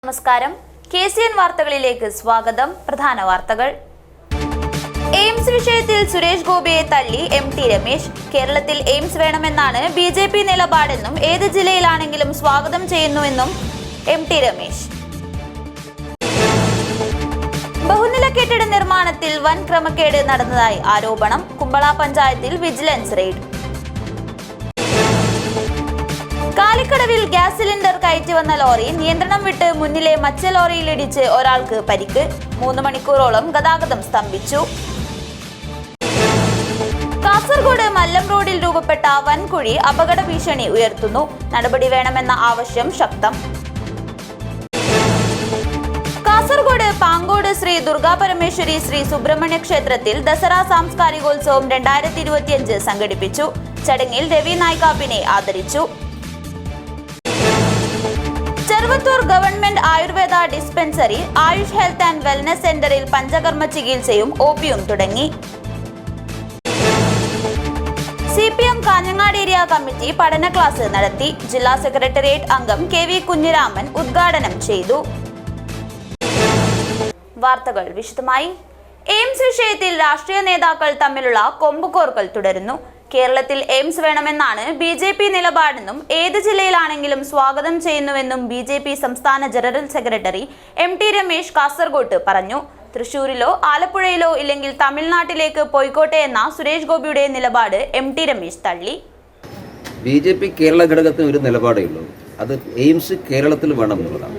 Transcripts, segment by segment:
നമസ്കാരം. KCN വാർത്തകളിലേക്ക് സ്വാഗതം. പ്രധാന വാർത്തകൾ. എയിംസ് വിഷയത്തിൽ സുരേഷ് ഗോപിയെ തള്ളി MT രമേശ്. കേരളത്തിൽ എയിംസ് വേണമെന്നാണ് BJP നിലപാടെന്നും ഏത് ജില്ലയിലാണെങ്കിലും സ്വാഗതം ചെയ്യുന്നുവെന്നും MT രമേശ്. ബഹുനില കെട്ടിട നിർമ്മാണത്തിൽ വൻ ക്രമക്കേട് നടന്നതായി ആരോപണം. കുമ്പള പഞ്ചായത്തിൽ വിജിലൻസ് റെയ്ഡ്. കാലിക്കടവിൽ ഗ്യാസ് സിലിണ്ടർ കയറ്റി വന്ന ലോറി നിയന്ത്രണം വിട്ട് മുന്നിലെ മച്ച ലോറിയിലിടിച്ച് ഒരാൾക്ക് പരിക്ക്. 3 മണിക്കൂറോളം ഗതാഗതം സ്തംഭിച്ചു. കാസർഗോഡ് മല്ലം റോഡിൽ രൂപപ്പെട്ട വൻകുഴി അപകട ഭീഷണി ഉയർത്തുന്നു. നടപടി വേണമെന്ന ആവശ്യം ശക്തം. കാസർഗോഡ് പാങ്കോട് ശ്രീ ദുർഗാപരമേശ്വരി ശ്രീ സുബ്രഹ്മണ്യ ക്ഷേത്രത്തിൽ ദസറ സാംസ്കാരികോത്സവം 2025 സംഘടിപ്പിച്ചു. ചടങ്ങിൽ രവി നായ്ക്കാപ്പിനെ ആദരിച്ചു. Cheruvathur government Ayurveda dispensary Ayush health and wellness സെന്ററിൽ പഞ്ചകർമ്മ ചികിത്സയും OPയും തുടങ്ങി. CPM കാഞ്ഞങ്ങാട് ഏരിയ കമ്മിറ്റി പഠന ക്ലാസ് നടത്തി. ജില്ലാ സെക്രട്ടേറിയറ്റ് അംഗം KV കുഞ്ഞിരാമൻ ഉദ്ഘാടനം ചെയ്തു. വാർത്തകൾ വിശദമായി. എയിംസ് വിഷയത്തിൽ രാഷ്ട്രീയ നേതാക്കൾ തമ്മിലുള്ള കൊമ്പുകോർക്കൽ തുടരുന്നു. കേരളത്തിൽ എയിംസ് വേണമെന്നാണ് BJP നിലപാടെന്നും ഏത് ജില്ലയിലാണെങ്കിലും സ്വാഗതം ചെയ്യുന്നുവെന്നും BJP സംസ്ഥാന ജനറൽ സെക്രട്ടറി MT രമേശ് കാസർഗോട്ട് പറഞ്ഞു. തൃശൂരിലോ ആലപ്പുഴയിലോ ഇല്ലെങ്കിൽ തമിഴ്നാട്ടിലേക്ക് പോയിക്കോട്ടെ എന്ന സുരേഷ് ഗോപിയുടെ നിലപാട് MT രമേശ് തള്ളി. BJP കേരള ഘടകത്തിന് ഒരു നിലപാടേ ഉള്ളൂ. അത് എയിംസ് കേരളത്തിൽ വേണം എന്നുള്ളതാണ്.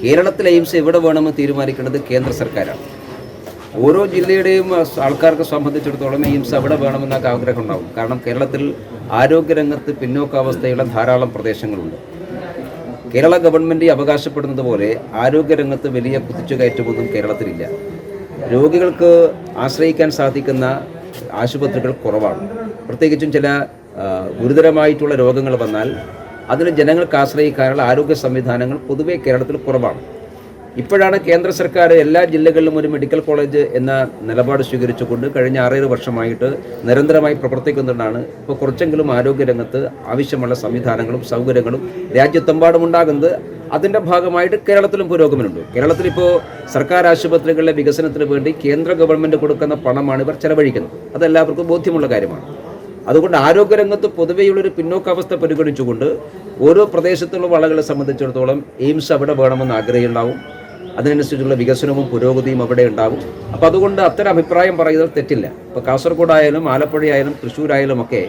കേരളത്തിൽ എയിംസ് എവിടെ വേണമെന്ന് തീരുമാനിക്കേണ്ടത് കേന്ദ്ര സർക്കാരാണ്. ഓരോ ജില്ലയുടെയും ആൾക്കാർക്ക് സംബന്ധിച്ചിടത്തോളം എയിംസ് അവിടെ വേണമെന്നൊക്കെ ആഗ്രഹം ഉണ്ടാകും. കാരണം കേരളത്തിൽ ആരോഗ്യരംഗത്ത് പിന്നോക്കാവസ്ഥയുള്ള ധാരാളം പ്രദേശങ്ങളുണ്ട്. കേരള ഗവൺമെൻറ് അവകാശപ്പെടുന്നത് പോലെ ആരോഗ്യരംഗത്ത് വലിയ കുതിച്ചുകയറ്റമൊന്നും കേരളത്തിലില്ല. രോഗികൾക്ക് ആശ്രയിക്കാൻ സാധിക്കുന്ന ആശുപത്രികൾ കുറവാണ്. പ്രത്യേകിച്ചും ചില ഗുരുതരമായിട്ടുള്ള രോഗങ്ങൾ വന്നാൽ അതിന് ജനങ്ങൾക്ക് ആശ്രയിക്കാനുള്ള ആരോഗ്യ സംവിധാനങ്ങൾ പൊതുവെ കേരളത്തിൽ കുറവാണ്. ഇപ്പോഴാണ് കേന്ദ്ര സർക്കാർ എല്ലാ ജില്ലകളിലും ഒരു മെഡിക്കൽ കോളേജ് എന്ന നിലപാട് സ്വീകരിച്ചുകൊണ്ട് കഴിഞ്ഞ 6-7 വർഷമായിട്ട് നിരന്തരമായി പ്രവർത്തിക്കുന്നതാണ്. ഇപ്പോൾ കുറച്ചെങ്കിലും ആരോഗ്യരംഗത്ത് ആവശ്യമുള്ള സംവിധാനങ്ങളും സൗകര്യങ്ങളും രാജ്യത്തെമ്പാടും ഉണ്ടാകുന്നത്. അതിൻ്റെ ഭാഗമായിട്ട് കേരളത്തിലും പുരോഗമനമുണ്ട്. കേരളത്തിലിപ്പോൾ സർക്കാർ ആശുപത്രികളുടെ വികസനത്തിന് വേണ്ടി കേന്ദ്ര ഗവൺമെൻറ് കൊടുക്കുന്ന പണമാണ് ഇവർ ചെലവഴിക്കുന്നത്. അതെല്ലാവർക്കും ബോധ്യമുള്ള കാര്യമാണ്. അതുകൊണ്ട് ആരോഗ്യരംഗത്ത് പൊതുവെയുള്ളൊരു പിന്നോക്കാവസ്ഥ പരിഗണിച്ചുകൊണ്ട് ഓരോ പ്രദേശത്തുള്ള ആളുകളെ സംബന്ധിച്ചിടത്തോളം എയിംസ് അവിടെ വേണമെന്ന് ആഗ്രഹമുണ്ടാവും. അതിനനുസരിച്ചുള്ള വികസനവും പുരോഗതിയും അവിടെ ഉണ്ടാവും. അപ്പോൾ അതുകൊണ്ട് അത്തരം അഭിപ്രായം പറയുന്നത് തെറ്റില്ല. ഇപ്പോൾ കാസർഗോഡായാലും ആലപ്പുഴയായാലും തൃശ്ശൂരായാലും ഒക്കെ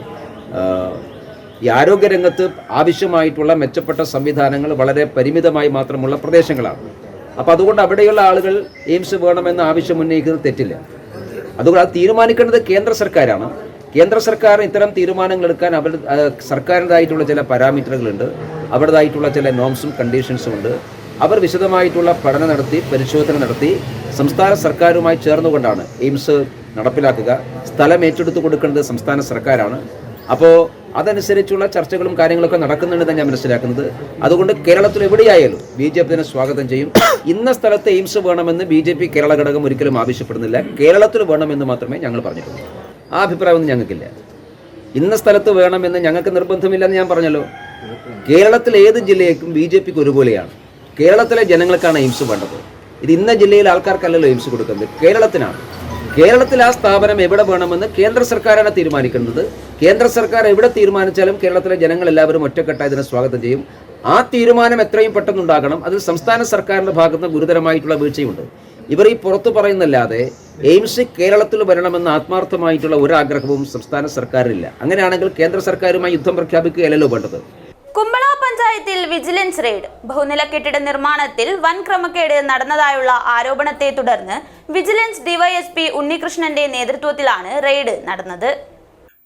ഈ ആരോഗ്യരംഗത്ത് ആവശ്യമായിട്ടുള്ള മെച്ചപ്പെട്ട സംവിധാനങ്ങൾ വളരെ പരിമിതമായി മാത്രമുള്ള പ്രദേശങ്ങളാണ്. അപ്പോൾ അതുകൊണ്ട് അവിടെയുള്ള ആളുകൾ എയിംസ് വേണമെന്ന ആവശ്യം ഉന്നയിക്കുന്നത് തെറ്റില്ല. അതുകൊണ്ട് അത് തീരുമാനിക്കേണ്ടത് കേന്ദ്ര സർക്കാരാണ്. കേന്ദ്ര സർക്കാർ ഇത്തരം തീരുമാനങ്ങൾ എടുക്കാൻ സർക്കാരിൻ്റെതായിട്ടുള്ള ചില പാരാമീറ്ററുകളുണ്ട്, അവരുടേതായിട്ടുള്ള ചില നോംസും കണ്ടീഷൻസും ഉണ്ട്. അവർ വിശദമായിട്ടുള്ള പഠനം നടത്തി പരിശോധന നടത്തി സംസ്ഥാന സർക്കാരുമായി ചേർന്നുകൊണ്ടാണ് എയിംസ് നടപ്പിലാക്കുക. സ്ഥലം ഏറ്റെടുത്ത് കൊടുക്കേണ്ടത് സംസ്ഥാന സർക്കാരാണ്. അപ്പോൾ അതനുസരിച്ചുള്ള ചർച്ചകളും കാര്യങ്ങളൊക്കെ നടക്കുന്നുണ്ടെന്ന് ഞാൻ മനസ്സിലാക്കുന്നത്. അതുകൊണ്ട് കേരളത്തിൽ എവിടെയായാലും BJP തന്നെ സ്വാഗതം ചെയ്യും. ഇന്ന സ്ഥലത്ത് എയിംസ് വേണമെന്ന് BJP കേരള ഘടകം ഒരിക്കലും ആവശ്യപ്പെടുന്നില്ല. കേരളത്തിൽ വേണമെന്ന് മാത്രമേ ഞങ്ങൾ പറഞ്ഞിട്ടുള്ളൂ. ആ അഭിപ്രായമൊന്നും ഞങ്ങൾക്കില്ല. ഇന്ന സ്ഥലത്ത് വേണമെന്ന് ഞങ്ങൾക്ക് നിർബന്ധമില്ലെന്ന് ഞാൻ പറഞ്ഞല്ലോ. കേരളത്തിൽ ഏത് ജില്ലയ്ക്കും BJPക്ക് ഒരുപോലെയാണ്. കേരളത്തിലെ ജനങ്ങൾക്കാണ് എയിംസ് വേണ്ടത്. ഇത് ഇന്ന ജില്ലയിലെ ആൾക്കാർക്കല്ലല്ലോ എയിംസ് കൊടുക്കുന്നത്, കേരളത്തിനാണ്. കേരളത്തിൽ ആ സ്ഥാപനം എവിടെ വേണമെന്ന് കേന്ദ്ര സർക്കാരാണ് തീരുമാനിക്കുന്നത്. കേന്ദ്ര സർക്കാർ എവിടെ തീരുമാനിച്ചാലും കേരളത്തിലെ ജനങ്ങൾ എല്ലാവരും ഒറ്റക്കെട്ടായി ഇതിനെ സ്വാഗതം ചെയ്യും. ആ തീരുമാനം എത്രയും പെട്ടെന്നുണ്ടാകണം. അതിൽ സംസ്ഥാന സർക്കാരിൻ്റെ ഭാഗത്ത് ഗുരുതരമായിട്ടുള്ള വീഴ്ചയുണ്ട്. ഇവർ ഈ പുറത്തു പറയുന്നല്ലാതെ എയിംസ് കേരളത്തിൽ വരണമെന്ന് ആത്മാർത്ഥമായിട്ടുള്ള ഒരാഗ്രഹവും സംസ്ഥാന സർക്കാരിനില്ല. അങ്ങനെയാണെങ്കിൽ കേന്ദ്ര സർക്കാരുമായി യുദ്ധം പ്രഖ്യാപിക്കുകയല്ലോ വേണ്ടത്. കുമ്പള പഞ്ചായത്തിൽ വിജിലൻസ് റെയ്ഡ്. ബഹുനില കെട്ടിട നിർമ്മാണത്തിൽ വൻ ക്രമക്കേട് നടന്നതായുള്ള ആരോപണത്തെ തുടർന്ന് വിജിലൻസ് DYSP ഉണ്ണികൃഷ്ണന്റെ നേതൃത്വത്തിലാണ് റെയ്ഡ് നടന്നത്.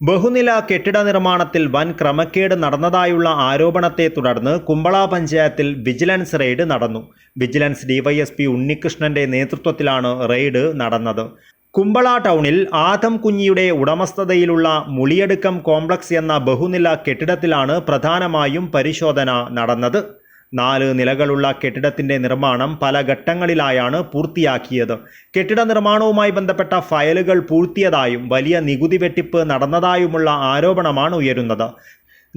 ബഹുനില കെട്ടിട നിർമ്മാണത്തിൽ വൻ ക്രമക്കേട് നടന്നതായുള്ള ആരോപണത്തെ തുടർന്ന് കുമ്പള പഞ്ചായത്തിൽ വിജിലൻസ് റെയ്ഡ് നടന്നു. വിജിലൻസ് DYSP ഉണ്ണികൃഷ്ണന്റെ നേതൃത്വത്തിലാണ് റെയ്ഡ് നടന്നത്. കുമ്പള ടൗണിൽ ആദം കുഞ്ഞിയുടെ ഉടമസ്ഥതയിലുള്ള മുളിയടുക്കം കോംപ്ലക്സ് എന്ന ബഹുനില കെട്ടിടത്തിലാണ് പ്രധാനമായും പരിശോധന നടന്നത്. 4 നിലകളുള്ള കെട്ടിടത്തിന്റെ നിർമ്മാണം പല ഘട്ടങ്ങളിലായാണ് പൂർത്തിയാക്കിയത്. കെട്ടിട നിർമ്മാണവുമായി ബന്ധപ്പെട്ട ഫയലുകൾ പൂഴ്ത്തിയതായും വലിയ നികുതി വെട്ടിപ്പ് നടന്നതായുമുള്ള ആരോപണമാണ് ഉയരുന്നത്.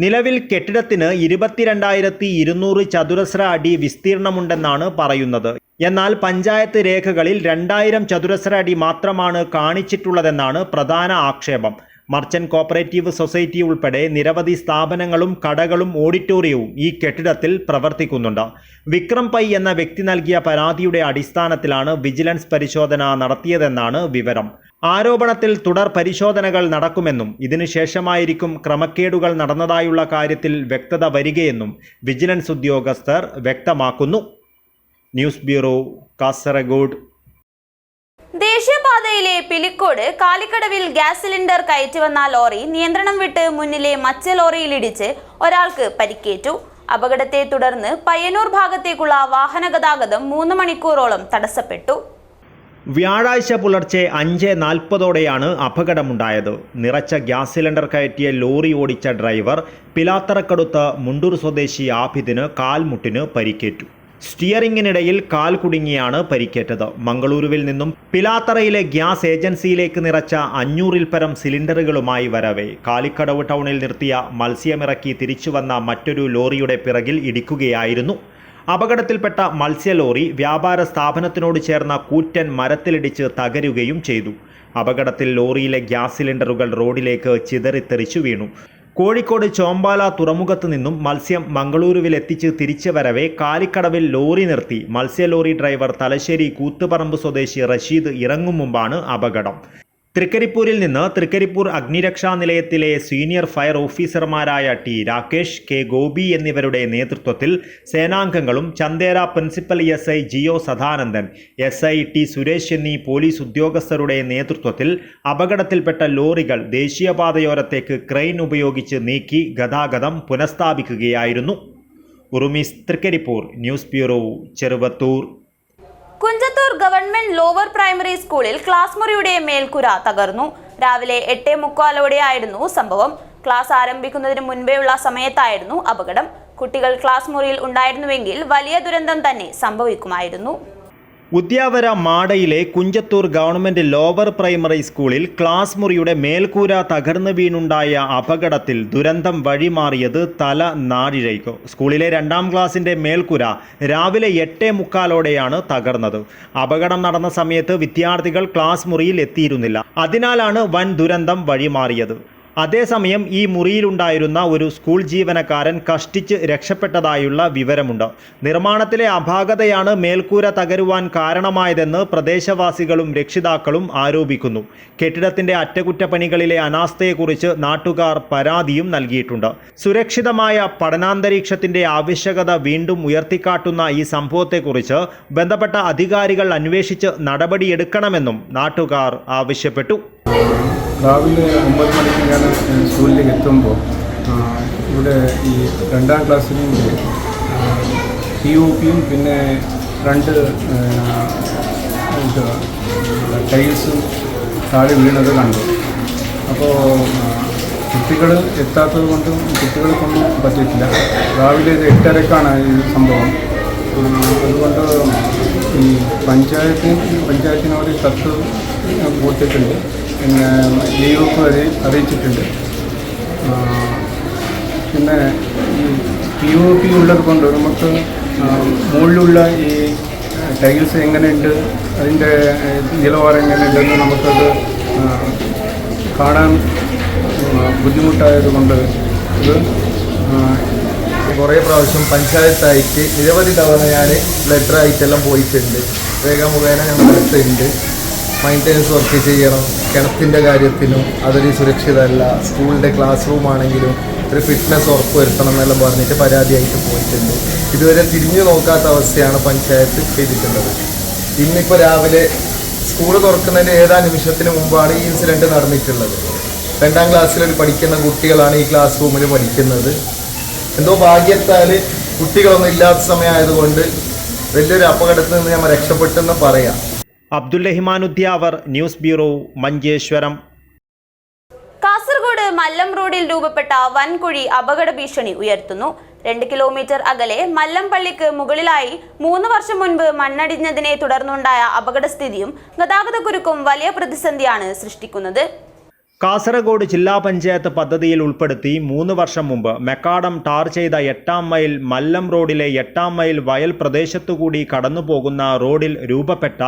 നിലവിൽ കെട്ടിടത്തിന് 22,200 ചതുരശ്ര അടി വിസ്തീർണമുണ്ടെന്നാണ് പറയുന്നത്. എന്നാൽ പഞ്ചായത്ത് രേഖകളിൽ 2,000 ചതുരശ്ര അടി മാത്രമാണ് കാണിച്ചിട്ടുള്ളതെന്നാണ് പ്രധാന ആക്ഷേപം. മർച്ചന്റ് കോപ്പറേറ്റീവ് സൊസൈറ്റി ഉൾപ്പെടെ നിരവധി സ്ഥാപനങ്ങളും കടകളും ഓഡിറ്റോറിയവും ഈ കെട്ടിടത്തിൽ പ്രവർത്തിക്കുന്നുണ്ട്. വിക്രം പൈ എന്ന വ്യക്തി നൽകിയ പരാതിയുടെ അടിസ്ഥാനത്തിലാണ് വിജിലൻസ് പരിശോധന നടത്തിയതെന്നാണ് വിവരം. ആരോപണത്തിൽ തുടർ പരിശോധനകൾ നടക്കുമെന്നും ഇതിനുശേഷമായിരിക്കും ക്രമക്കേടുകൾ നടന്നതായുള്ള കാര്യത്തിൽ വ്യക്തത വരികയെന്നും വിജിലൻസ് ഉദ്യോഗസ്ഥർ വ്യക്തമാക്കുന്നു. News bureau, Kasaragod. ദേശീയപാതയിലെ പിലിക്കോട് കാലിക്കടവിൽ ഗ്യാസ് സിലിണ്ടർ കയറ്റിവന്ന ലോറി നിയന്ത്രണം വിട്ട് മുന്നിലെ മറ്റു ലോറിയിലിടിച്ച് ഒരാൾക്ക് പരിക്കേറ്റു. അപകടത്തെ തുടർന്ന് പയ്യന്നൂർ ഭാഗത്തേക്കുള്ള വാഹന ഗതാഗതം 3 മണിക്കൂറോളം തടസ്സപ്പെട്ടു. വ്യാഴാഴ്ച പുലർച്ചെ 5:40 അപകടമുണ്ടായത്. നിറച്ച ഗ്യാസ് സിലിണ്ടർ കയറ്റിയ ലോറി ഓടിച്ച ഡ്രൈവർ പിലാത്തറക്കടുത്ത മുണ്ടൂർ സ്വദേശി ആബിദിന് കാൽമുട്ടിന് പരിക്കേറ്റു. സ്റ്റിയറിംഗിനിടയിൽ കാൽ കുടുങ്ങിയാണ് പരിക്കേറ്റത്. മംഗളൂരുവിൽ നിന്നും പിലാത്തറയിലെ ഗ്യാസ് ഏജൻസിയിലേക്ക് നിറച്ച 500-ൽ പരം സിലിണ്ടറുകളുമായി വരവെ കാലിക്കടവ് ടൗണിൽ നിർത്തിയ മത്സ്യമിറക്കി തിരിച്ചുവന്ന മറ്റൊരു ലോറിയുടെ പിറകിൽ ഇടിക്കുകയായിരുന്നു. അപകടത്തിൽപ്പെട്ട മത്സ്യലോറി വ്യാപാര സ്ഥാപനത്തിനോട് ചേർന്ന കൂറ്റൻ മരത്തിലിടിച്ച് തകരുകയും ചെയ്തു. അപകടത്തിൽ ലോറിയിലെ ഗ്യാസ് സിലിണ്ടറുകൾ റോഡിലേക്ക് ചിതറിത്തെറിച്ചു വീണു. കോഴിക്കോട് ചോമ്പാല തുറമുഖത്ത് നിന്നും മത്സ്യം മംഗളൂരുവിൽ എത്തിച്ച് തിരിച്ചു വരവെ കാലിക്കടവിൽ ലോറി നിർത്തി മത്സ്യലോറി ഡ്രൈവർ തലശ്ശേരി കൂത്തുപറമ്പ് സ്വദേശി റഷീദ് ഇറങ്ങും മുമ്പാണ് അപകടം. തൃക്കരിപ്പൂരിൽ നിന്ന് തൃക്കരിപ്പൂർ അഗ്നിരക്ഷാ നിലയത്തിലെ സീനിയർ ഫയർ ഓഫീസർമാരായ ടി രാകേഷ്, കെ ഗോപി എന്നിവരുടെ നേതൃത്വത്തിൽ സേനാംഗങ്ങളും Chandera principal SI Jio Sadanandan, SI T Suresh എന്നീ പോലീസ് ഉദ്യോഗസ്ഥരുടെ നേതൃത്വത്തിൽ അപകടത്തിൽപ്പെട്ട ലോറികൾ ദേശീയപാതയോരത്തേക്ക് ക്രെയിൻ ഉപയോഗിച്ച് നീക്കി ഗതാഗതം പുനഃസ്ഥാപിക്കുകയായിരുന്നു. Urumees, Trikaripur. News bureau, Cheruvathur. Kunjathur government lower primary സ്കൂളിൽ ക്ലാസ് മുറിയുടെ മേൽക്കൂര തകർന്നു. രാവിലെ 8:45 സംഭവം. ക്ലാസ് ആരംഭിക്കുന്നതിന് മുൻപേയുള്ള സമയത്തായിരുന്നു അപകടം. കുട്ടികൾ ക്ലാസ് മുറിയിൽ ഉണ്ടായിരുന്നുവെങ്കിൽ വലിയ ദുരന്തം തന്നെ സംഭവിക്കുമായിരുന്നു. ഉദ്യാവര മാടയിലെ കുഞ്ചത്തൂർ ഗവൺമെന്റ് ലോവർ പ്രൈമറി സ്കൂളിൽ ക്ലാസ് മുറിയുടെ മേൽക്കൂര തകർന്നു വീണുണ്ടായ അപകടത്തിൽ ദുരന്തം വഴിമാറിയത് തല നാഴിഴയ്ക്കു. സ്കൂളിലെ 2ാം ക്ലാസിന്റെ മേൽക്കൂര രാവിലെ 8:45 തകർന്നത്. അപകടം നടന്ന സമയത്ത് വിദ്യാർത്ഥികൾ ക്ലാസ് മുറിയിൽ എത്തിയിരുന്നില്ല. അതിനാലാണ് വൻ ദുരന്തം വഴിമാറിയത്. അതേസമയം ഈ മുറിയിലുണ്ടായിരുന്ന ഒരു സ്കൂൾ ജീവനക്കാരൻ കഷ്ടിച്ച് രക്ഷപ്പെട്ടതായുള്ള വിവരമുണ്ട്. നിർമ്മാണത്തിലെ അപാകതയാണ് മേൽക്കൂര തകരുവാൻ കാരണമായതെന്ന് പ്രദേശവാസികളും രക്ഷിതാക്കളും ആരോപിക്കുന്നു. കെട്ടിടത്തിന്റെ അറ്റകുറ്റപ്പണികളിലെ അനാസ്ഥയെക്കുറിച്ച് നാട്ടുകാർ പരാതിയും നൽകിയിട്ടുണ്ട്. സുരക്ഷിതമായ പഠനാന്തരീക്ഷത്തിന്റെ ആവശ്യകത വീണ്ടും ഉയർത്തിക്കാട്ടുന്ന ഈ സംഭവത്തെക്കുറിച്ച് ബന്ധപ്പെട്ട അധികാരികൾ അന്വേഷിച്ച് നടപടിയെടുക്കണമെന്നും നാട്ടുകാർ ആവശ്യപ്പെട്ടു. രാവിലെ 9 മണിക്ക് ഞാൻ സ്കൂളിലേക്ക് എത്തുമ്പോൾ ഇവിടെ ഈ 2ാം ക്ലാസ്സിൽ POPയും പിന്നെ 2 ടൈൽസും താഴെ വീണത് കണ്ടു. അപ്പോൾ കുട്ടികൾ എത്താത്തത് കൊണ്ടും കുട്ടികൾക്കൊന്നും പറ്റിയിട്ടില്ല. രാവിലെ 8:30-ക്കാണ് ഈ സംഭവം. അതുകൊണ്ട് ഈ പഞ്ചായത്തിനോട് കത്ത് കൊടുത്തിട്ടുണ്ട്. പിന്നെ ലീവൊക്കെ അറിയിച്ചിട്ടുണ്ട്. പിന്നെ ഈ POP ഉള്ളത് കൊണ്ട് നമുക്ക് മുകളിലുള്ള ഈ ടൈൽസ് എങ്ങനെയുണ്ട്, അതിൻ്റെ നിലവാരം എങ്ങനെയുണ്ടെന്ന് നമുക്കത് കാണാൻ ബുദ്ധിമുട്ടായതുകൊണ്ട് ഇത് കുറേ പ്രാവശ്യം പഞ്ചായത്തായിട്ട് നിരവധി തവണ ഞാൻ ലെറ്ററായിട്ടെല്ലാം പോയിട്ടുണ്ട്. രേഖാമുഖേന ഞങ്ങൾ എടുത്തിട്ടുണ്ട്. മെയിൻ്റെനൻസ് വർക്ക് ചെയ്യണം, കിണറ്റിൻ്റെ കാര്യത്തിനും അതൊരു സുരക്ഷിതമല്ല, സ്കൂളിൻ്റെ ക്ലാസ് റൂമാണെങ്കിലും ഒരു ഫിറ്റ്നസ് ഉറപ്പ് വരുത്തണം എന്നെല്ലാം പറഞ്ഞിട്ട് പരാതിയായിട്ട് പോയിട്ടുണ്ട്. ഇതുവരെ തിരിഞ്ഞു നോക്കാത്ത അവസ്ഥയാണ് പഞ്ചായത്ത് ചെയ്തിട്ടുള്ളത്. ഇന്നിപ്പോൾ രാവിലെ സ്കൂൾ തുറക്കുന്നതിൻ്റെ ഏതാനും നിമിഷത്തിന് മുമ്പാണ് ഈ ഇൻസിഡൻറ്റ് നടന്നിട്ടുള്ളത്. 2ാം ക്ലാസ്സിൽ പഠിക്കുന്ന കുട്ടികളാണ് ഈ ക്ലാസ് റൂമിൽ പഠിക്കുന്നത്. എന്തോ ഭാഗ്യത്താൽ കുട്ടികളൊന്നും ഇല്ലാത്ത സമയമായതുകൊണ്ട് വലിയൊരു അപകടത്തിൽ നിന്ന് നമ്മൾ രക്ഷപ്പെട്ടെന്ന് പറയാം. Abdul Rahman Udyavar, news bureau, Manjeshwaram. കാസർഗോഡ് മല്ലം റോഡിൽ രൂപപ്പെട്ട വൻകുഴി അപകട ഭീഷണി ഉയർത്തുന്നു. 2 കിലോമീറ്റർ അകലെ മല്ലംപള്ളിക്ക് മുകളിലായി 3 വർഷം മുൻപ് മണ്ണടിഞ്ഞതിനെ തുടർന്നുണ്ടായ അപകടസ്ഥിതിയും ഗതാഗതക്കുരുക്കും വലിയ പ്രതിസന്ധിയാണ് സൃഷ്ടിക്കുന്നത്. കാസർഗോഡ് ജില്ലാ പഞ്ചായത്ത് പദ്ധതിയിൽ ഉൾപ്പെടുത്തി 3 വർഷം മുമ്പ് മെക്കാഡം ടാർ ചെയ്ത 8-ാം മൈൽ മല്ലം റോഡിലെ 8-ാം മൈൽ വയൽ പ്രദേശത്തുകൂടി കടന്നുപോകുന്ന റോഡിൽ രൂപപ്പെട്ട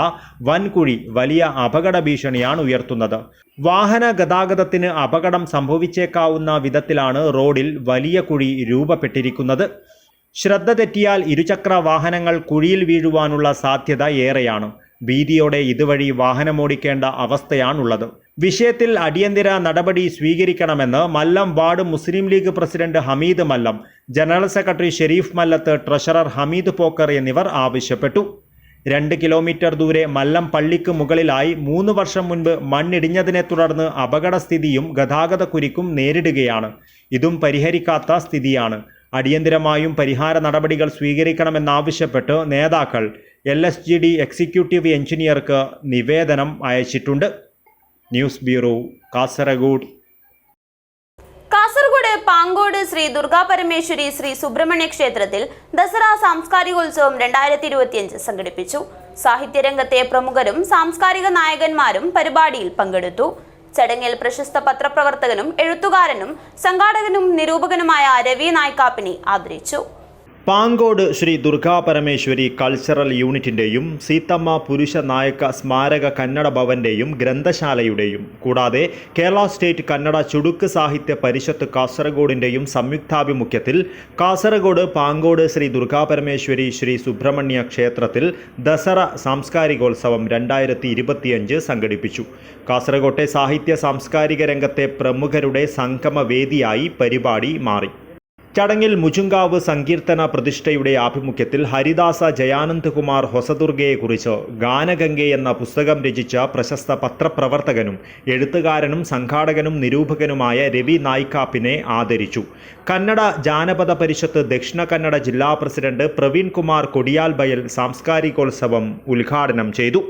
വൻകുഴി വലിയ അപകട ഭീഷണിയാണ് ഉയർത്തുന്നത്. വാഹന ഗതാഗതത്തിന് അപകടം സംഭവിച്ചേക്കാവുന്ന വിധത്തിലാണ് റോഡിൽ വലിയ കുഴി രൂപപ്പെട്ടിരിക്കുന്നത്. ശ്രദ്ധ തെറ്റിയാൽ ഇരുചക്ര വാഹനങ്ങൾ കുഴിയിൽ വീഴുവാനുള്ള സാധ്യത ഏറെയാണ്. ഭീതിയോടെ ഇതുവഴി വാഹനമോടിക്കേണ്ട അവസ്ഥയാണുള്ളത്. വിഷയത്തിൽ അടിയന്തര നടപടി സ്വീകരിക്കണമെന്ന് Mallam ward Muslim League president Hameed Mallam, general secretary Sharif Mallath, treasurer Hameed Pokkar എന്നിവർ ആവശ്യപ്പെട്ടു. 2 കിലോമീറ്റർ ദൂരെ മല്ലം പള്ളിക്ക് മുകളിലായി 3 വർഷം മുൻപ് മണ്ണിടിഞ്ഞതിനെ തുടർന്ന് അപകടസ്ഥിതിയും ഗതാഗതക്കുരുക്കും നേരിടുകയാണ്. ഇതും പരിഹരിക്കാത്ത സ്ഥിതിയാണ്. അടിയന്തരമായും പരിഹാര നടപടികൾ സ്വീകരിക്കണമെന്നാവശ്യപ്പെട്ട് നേതാക്കൾ LSGD എക്സിക്യൂട്ടീവ് എഞ്ചിനീയർക്ക് നിവേദനം അയച്ചിട്ടുണ്ട്. News bureau, Kasaragod. കാസർഗോഡ് പാങ്കോട് ശ്രീ ദുർഗാ പരമേശ്വരി ശ്രീ സുബ്രഹ്മണ്യ ക്ഷേത്രത്തിൽ ദസറ സാംസ്കാരികോത്സവം 2025 സംഘടിപ്പിച്ചു. സാഹിത്യരംഗത്തെ പ്രമുഖരും സാംസ്കാരിക നായകന്മാരും പരിപാടിയിൽ പങ്കെടുത്തു. ചടങ്ങിൽ പ്രശസ്ത പത്രപ്രവർത്തകനും എഴുത്തുകാരനും സംഘാടകനും നിരൂപകനുമായ രവി നായ്ക്കാപ്പിനെ ആദരിച്ചു. പാങ്കോട് ശ്രീ ദുർഗാ പരമേശ്വരി കൾച്ചറൽ യൂണിറ്റിൻ്റെയും സീതമ്മ പുരുഷ നായക സ്മാരക കന്നഡ ഭവൻ്റെയും ഗ്രന്ഥശാലയുടെയും കൂടാതെ കേരള സ്റ്റേറ്റ് കന്നഡ ചുടുക്ക് സാഹിത്യ പരിഷത്ത് കാസർഗോഡിൻ്റെയും സംയുക്താഭിമുഖ്യത്തിൽ കാസർഗോഡ് പാങ്കോട് ശ്രീ ദുർഗാ പരമേശ്വരി ശ്രീ സുബ്രഹ്മണ്യ ക്ഷേത്രത്തിൽ ദസറ സാംസ്കാരികോത്സവം 2025 സംഘടിപ്പിച്ചു. കാസർഗോട്ടെ സാഹിത്യ സാംസ്കാരിക രംഗത്തെ പ്രമുഖരുടെ സംഗമവേദിയായി പരിപാടി മാറി. ചടങ്ങിൽ മുജുങ്കാവ് സങ്കീർത്തന പ്രതിഷ്ഠയുടെ ആഭിമുഖ്യത്തിൽ ഹരിദാസ ജയാനന്ദ് കുമാർ ഹൊസദുർഗയെക്കുറിച്ച് ഗാനഗംഗെ എന്ന പുസ്തകം രചിച്ച പ്രശസ്ത പത്രപ്രവർത്തകനും എഴുത്തുകാരനും സംഘാടകനും നിരൂപകനുമായ രവി നായ്ക്കാപ്പിനെ ആദരിച്ചു. കന്നഡ ജാനപദ പരിഷത്ത് ദക്ഷിണ കന്നഡ ജില്ലാ പ്രസിഡന്റ് പ്രവീൺ കുമാർ കൊടിയാൽബയൽ സാംസ്കാരികോത്സവം ഉദ്ഘാടനം ചെയ്തു.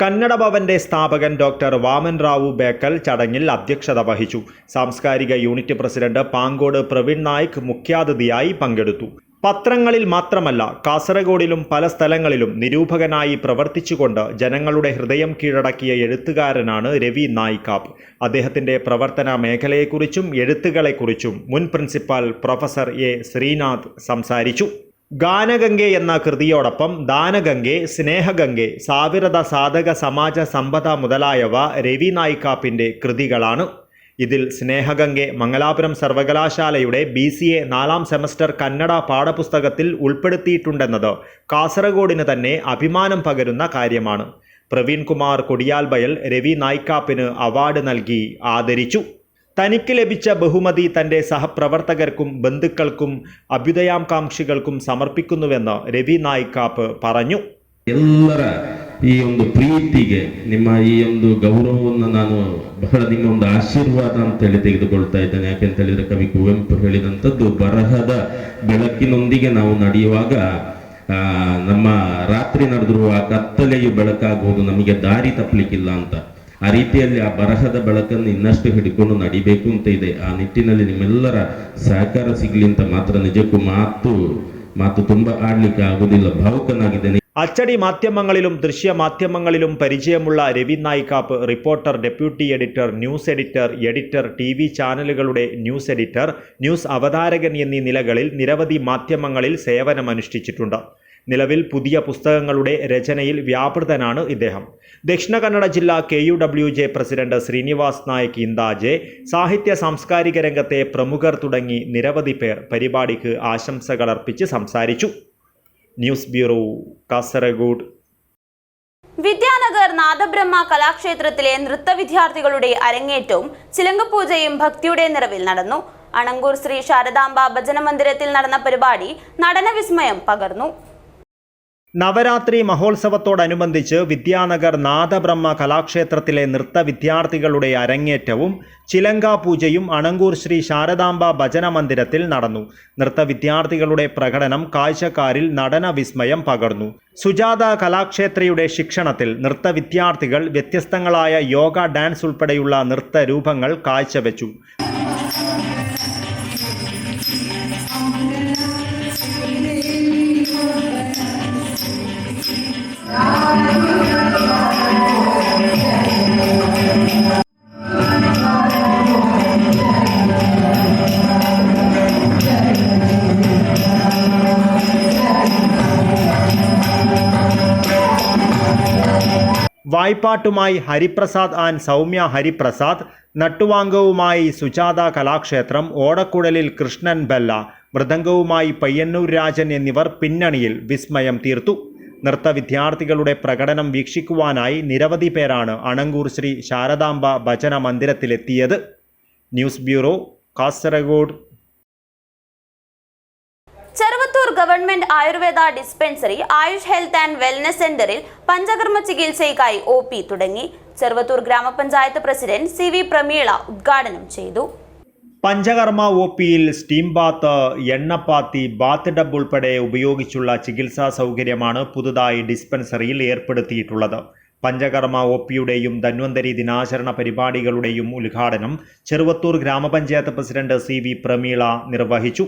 കന്നഡ ഭവന്റെ സ്ഥാപകൻ ഡോക്ടർ വാമൻ റാവു ബേക്കൽ ചടങ്ങിൽ അധ്യക്ഷത വഹിച്ചു. സാംസ്കാരിക യൂണിറ്റ് പ്രസിഡന്റ് പാങ്കോട് പ്രവീൺ നായിക് മുഖ്യാതിഥിയായി പങ്കെടുത്തു. പത്രങ്ങളിൽ മാത്രമല്ല കാസർഗോഡിലും പല സ്ഥലങ്ങളിലും നിരൂപകനായി പ്രവർത്തിച്ചുകൊണ്ട് ജനങ്ങളുടെ ഹൃദയം കീഴടക്കിയ എഴുത്തുകാരനാണ് രവി നായ്ക്കാപ്പ്. അദ്ദേഹത്തിൻ്റെ പ്രവർത്തന മേഖലയെക്കുറിച്ചും എഴുത്തുകളെക്കുറിച്ചും മുൻ പ്രിൻസിപ്പൽ പ്രൊഫസർ എ ശ്രീനാഥ് സംസാരിച്ചു. ഗാനഗംഗെ എന്ന കൃതിയോടൊപ്പം ദാനഗംഗെ, സ്നേഹഗംഗെ, സാവിരത സാധക സമാജ സമ്പദ മുതലായവ രവി നായ്ക്കാപ്പിൻ്റെ കൃതികളാണ്. ഇതിൽ സ്നേഹഗംഗെ മംഗലാപുരം സർവകലാശാലയുടെ BCA 4ാം സെമസ്റ്റർ കന്നഡ പാഠപുസ്തകത്തിൽ ഉൾപ്പെടുത്തിയിട്ടുണ്ടെന്നത് കാസർഗോഡിന് തന്നെ അഭിമാനം പകരുന്ന കാര്യമാണ്. പ്രവീൺ കുമാർ കൊടിയാൽബയൽ രവി നായ്ക്കാപ്പിന് അവാർഡ് നൽകി ആദരിച്ചു. തനിക്ക് ലഭിച്ച ബഹുമതി തൻ്റെ സഹപ്രവർത്തകർക്കും ബന്ധുക്കൾക്കും അഭ്യുദയാകാംക്ഷികൾക്കും സമർപ്പിക്കുന്നുവെന്ന് രവി നായ്ക്കാപ്പ് പറഞ്ഞു. ಎಲ್ಲರ ಈ ಒಂದು ಪ್ರೀತಿಗೆ ನಿಮ್ಮ ಈ ಒಂದು ಗೌರವವನ್ನು ನಾನು ಬಹಳ ನಿಮ್ಮ ಒಂದು ಆಶೀರ್ವಾದ ಅಂತೇಳಿ ತೆಗೆದುಕೊಳ್ತಾ ಇದ್ದೇನೆ. ಯಾಕೆಂತ ಹೇಳಿದ್ರೆ ಕವಿ ಕುವೆಂಪು ಹೇಳಿದಂಥದ್ದು ಬರಹದ ಬೆಳಕಿನೊಂದಿಗೆ ನಾವು ನಡೆಯುವಾಗ ನಮ್ಮ ರಾತ್ರಿ ನಡೆದಿರುವ ಕತ್ತಲೆಯು ಬೆಳಕಾಗುವುದು, ನಮಗೆ ದಾರಿ ತಪ್ಪಲಿಕ್ಕಿಲ್ಲ ಅಂತ. ಆ ರೀತಿಯಲ್ಲಿ ಆ ಬರಹದ ಬೆಳಕನ್ನು ಇನ್ನಷ್ಟು ಹಿಡ್ಕೊಂಡು ನಡಿಬೇಕು ಅಂತ ಇದೆ. ಆ ನಿಟ್ಟಿನಲ್ಲಿ ನಿಮ್ಮೆಲ್ಲರ ಸಹಕಾರ ಸಿಗ್ಲಿ ಅಂತ ಮಾತ್ರ ನಿಜಕ್ಕೂ ಮಾತು ತುಂಬಾ ಆಡ್ಲಿಕ್ಕೆ ಆಗುದಿಲ್ಲ. ಭಾವುಕನಾಗಿದ್ದೇನೆ. അച്ചടി മാധ്യമങ്ങളിലും ദൃശ്യമാധ്യമങ്ങളിലും പരിചയമുള്ള Ravi Naikkap reporter, deputy editor, news editor, editor, TV ചാനലുകളുടെ ന്യൂസ് എഡിറ്റർ, ന്യൂസ് അവതാരകൻ എന്നീ നിലകളിൽ നിരവധി മാധ്യമങ്ങളിൽ സേവനമനുഷ്ഠിച്ചിട്ടുണ്ട്. നിലവിൽ പുതിയ പുസ്തകങ്ങളുടെ രചനയിൽ വ്യാപൃതനാണ് ഇദ്ദേഹം. ദക്ഷിണ കന്നഡ ജില്ലാ KUWJ പ്രസിഡന്റ് ശ്രീനിവാസ് നായക് ഇന്ദാജെ, സാഹിത്യ സാംസ്കാരിക രംഗത്തെ പ്രമുഖർ തുടങ്ങി നിരവധി പേർ പരിപാടിക്ക് ആശംസകളർപ്പിച്ച് സംസാരിച്ചു. News bureau, Kasaragod. വിദ്യാനഗർ നാദബ്രഹ്മ കലാക്ഷേത്രത്തിലെ നൃത്ത വിദ്യാർത്ഥികളുടെ അരങ്ങേറ്റവും ചിലങ്കപൂജയും ഭക്തിയുടെ നിറവിൽ നടന്നു. അണങ്കൂർ ശ്രീ ശാരദാംബ ഭജന മന്ദിരത്തിൽ നടന്ന പരിപാടി നടനവിസ്മയം പകർന്നു. നവരാത്രി മഹോത്സവത്തോടനുബന്ധിച്ച് വിദ്യാനഗർ നാദബ്രഹ്മ കലാക്ഷേത്രത്തിലെ നൃത്ത വിദ്യാർത്ഥികളുടെ അരങ്ങേറ്റവും ചിലങ്കാപൂജയും അണങ്കൂർ ശ്രീ ശാരദാംബ ഭജന മന്ദിരത്തിൽ നടന്നു. നൃത്ത വിദ്യാർത്ഥികളുടെ പ്രകടനം കാഴ്ചക്കാരിൽ നടന വിസ്മയം പകർന്നു. സുജാത കലാക്ഷേത്രയുടെ ശിക്ഷണത്തിൽ നൃത്ത വിദ്യാർത്ഥികൾ വ്യത്യസ്തങ്ങളായ യോഗ, ഡാൻസ് ഉൾപ്പെടെയുള്ള നൃത്ത രൂപങ്ങൾ കാഴ്ചവെച്ചു. വായ്പാട്ടുമായി ഹരിപ്രസാദ് ആൻഡ് സൗമ്യ ഹരിപ്രസാദ്, നട്ടുവാങ്കവുമായി സുജാത കലാക്ഷേത്രം, ഓടക്കുഴലിൽ കൃഷ്ണൻ ബെല്ല, മൃദംഗവുമായി പയ്യന്നൂർ രാജൻ എന്നിവർ പിന്നണിയിൽ വിസ്മയം തീർത്തു. നൃത്ത വിദ്യാർത്ഥികളുടെ പ്രകടനം വീക്ഷിക്കുവാനായി നിരവധി പേരാണ് അണങ്കൂർ ശ്രീ ശാരദാംബ ഭജന മന്ദിരത്തിലെത്തിയത്. News bureau, Kasaragod. Cheruvathur government Ayurveda dispensary Ayush health and wellness സെന്ററിൽ പഞ്ചകർമ്മ ചികിത്സയ്ക്കായി OP തുടങ്ങി. ചെറുവത്തൂർ ഗ്രാമപഞ്ചായത്ത് പ്രസിഡന്റ് CV പ്രമീള ഉദ്ഘാടനം ചെയ്തു. പഞ്ചകർമ്മ OPയിൽ സ്റ്റീം ബാത്ത്, എണ്ണപ്പാത്തി, ബാത്ത് ടബ് ഉൾപ്പെടെ ഉപയോഗിച്ചുള്ള ചികിത്സാ സൗകര്യമാണ് പുതുതായി ഡിസ്പെൻസറിയിൽ ഏർപ്പെടുത്തിയിട്ടുള്ളത്. പഞ്ചകർമ്മ OPയുടെയും ധന്വന്തരി ദിനാചരണ പരിപാടികളുടെയും ഉദ്ഘാടനം ചെറുവത്തൂർ ഗ്രാമപഞ്ചായത്ത് പ്രസിഡന്റ് CV പ്രമീള നിർവഹിച്ചു.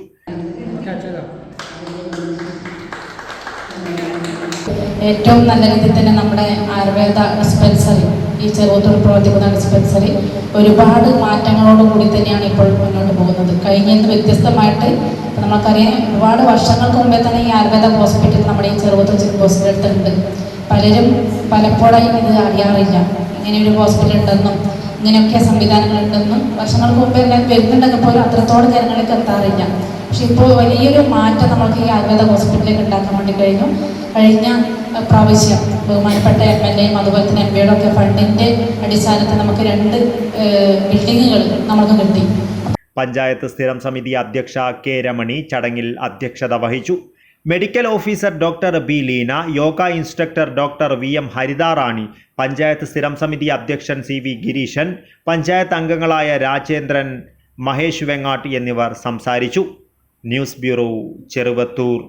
ഏറ്റവും നല്ല രീതിയിൽ തന്നെ നമ്മുടെ ആയുർവേദ ഡിസ്പെൻസറി, ഈ ചെറുവത്തൂർ പ്രവർത്തിക്കുന്ന ഡിസ്പെൻസറി ഒരുപാട് മാറ്റങ്ങളോടുകൂടി തന്നെയാണ് ഇപ്പോൾ മുന്നോട്ട് പോകുന്നത്. കഴിഞ്ഞതിന് വ്യത്യസ്തമായിട്ട് നമുക്കറിയാം, ഒരുപാട് വർഷങ്ങൾക്ക് മുമ്പേ തന്നെ ഈ ആയുർവേദ ഹോസ്പിറ്റൽ നമ്മുടെ ഈ ചെറുവത്തൂർ ഹോസ്പിറ്റലിലുണ്ട്. പലരും പലപ്പോഴായി ഇത് അറിയാറില്ല, ഇങ്ങനെ ഒരു ഹോസ്പിറ്റൽ ഉണ്ടെന്നും ഇങ്ങനെയൊക്കെ സംവിധാനങ്ങളുണ്ടെന്നും. വർഷങ്ങൾക്ക് മുമ്പേ എല്ലാവരും വരുന്നുണ്ടെങ്കിൽ പോലും അത്രത്തോളം ജനങ്ങൾക്ക് എത്താറില്ല. പക്ഷെ ഇപ്പോൾ വലിയൊരു മാറ്റം നമുക്ക് ഈ ആയുർവേദ ഹോസ്പിറ്റലിലേക്ക് ഉണ്ടാക്കാൻ വേണ്ടി കഴിഞ്ഞു. കഴിഞ്ഞ പ്രാവശ്യം ബഹുമാനപ്പെട്ട MLAയും അതുപോലെ തന്നെ MPയുടെ ഒക്കെ ഫണ്ടിൻ്റെ അടിസ്ഥാനത്തിൽ നമുക്ക് 2 ബിൽഡിങ്ങുകൾ നമുക്ക് കിട്ടി. പഞ്ചായത്ത് സ്ഥിരം സമിതി അധ്യക്ഷ K രമണി ചടങ്ങിൽ അധ്യക്ഷത വഹിച്ചു. Medical officer doctor B Leena, yoga instructor doctor VM Haritharani, panchayat സ്ഥിരം സമിതി അധ്യക്ഷൻ CV ഗിരീശൻ, പഞ്ചായത്ത് അംഗങ്ങളായ രാജേന്ദ്രൻ, മഹേഷ് വെങ്ങാട്ട് എന്നിവർ സംസാരിച്ചു. News bureau, Cheruvathur.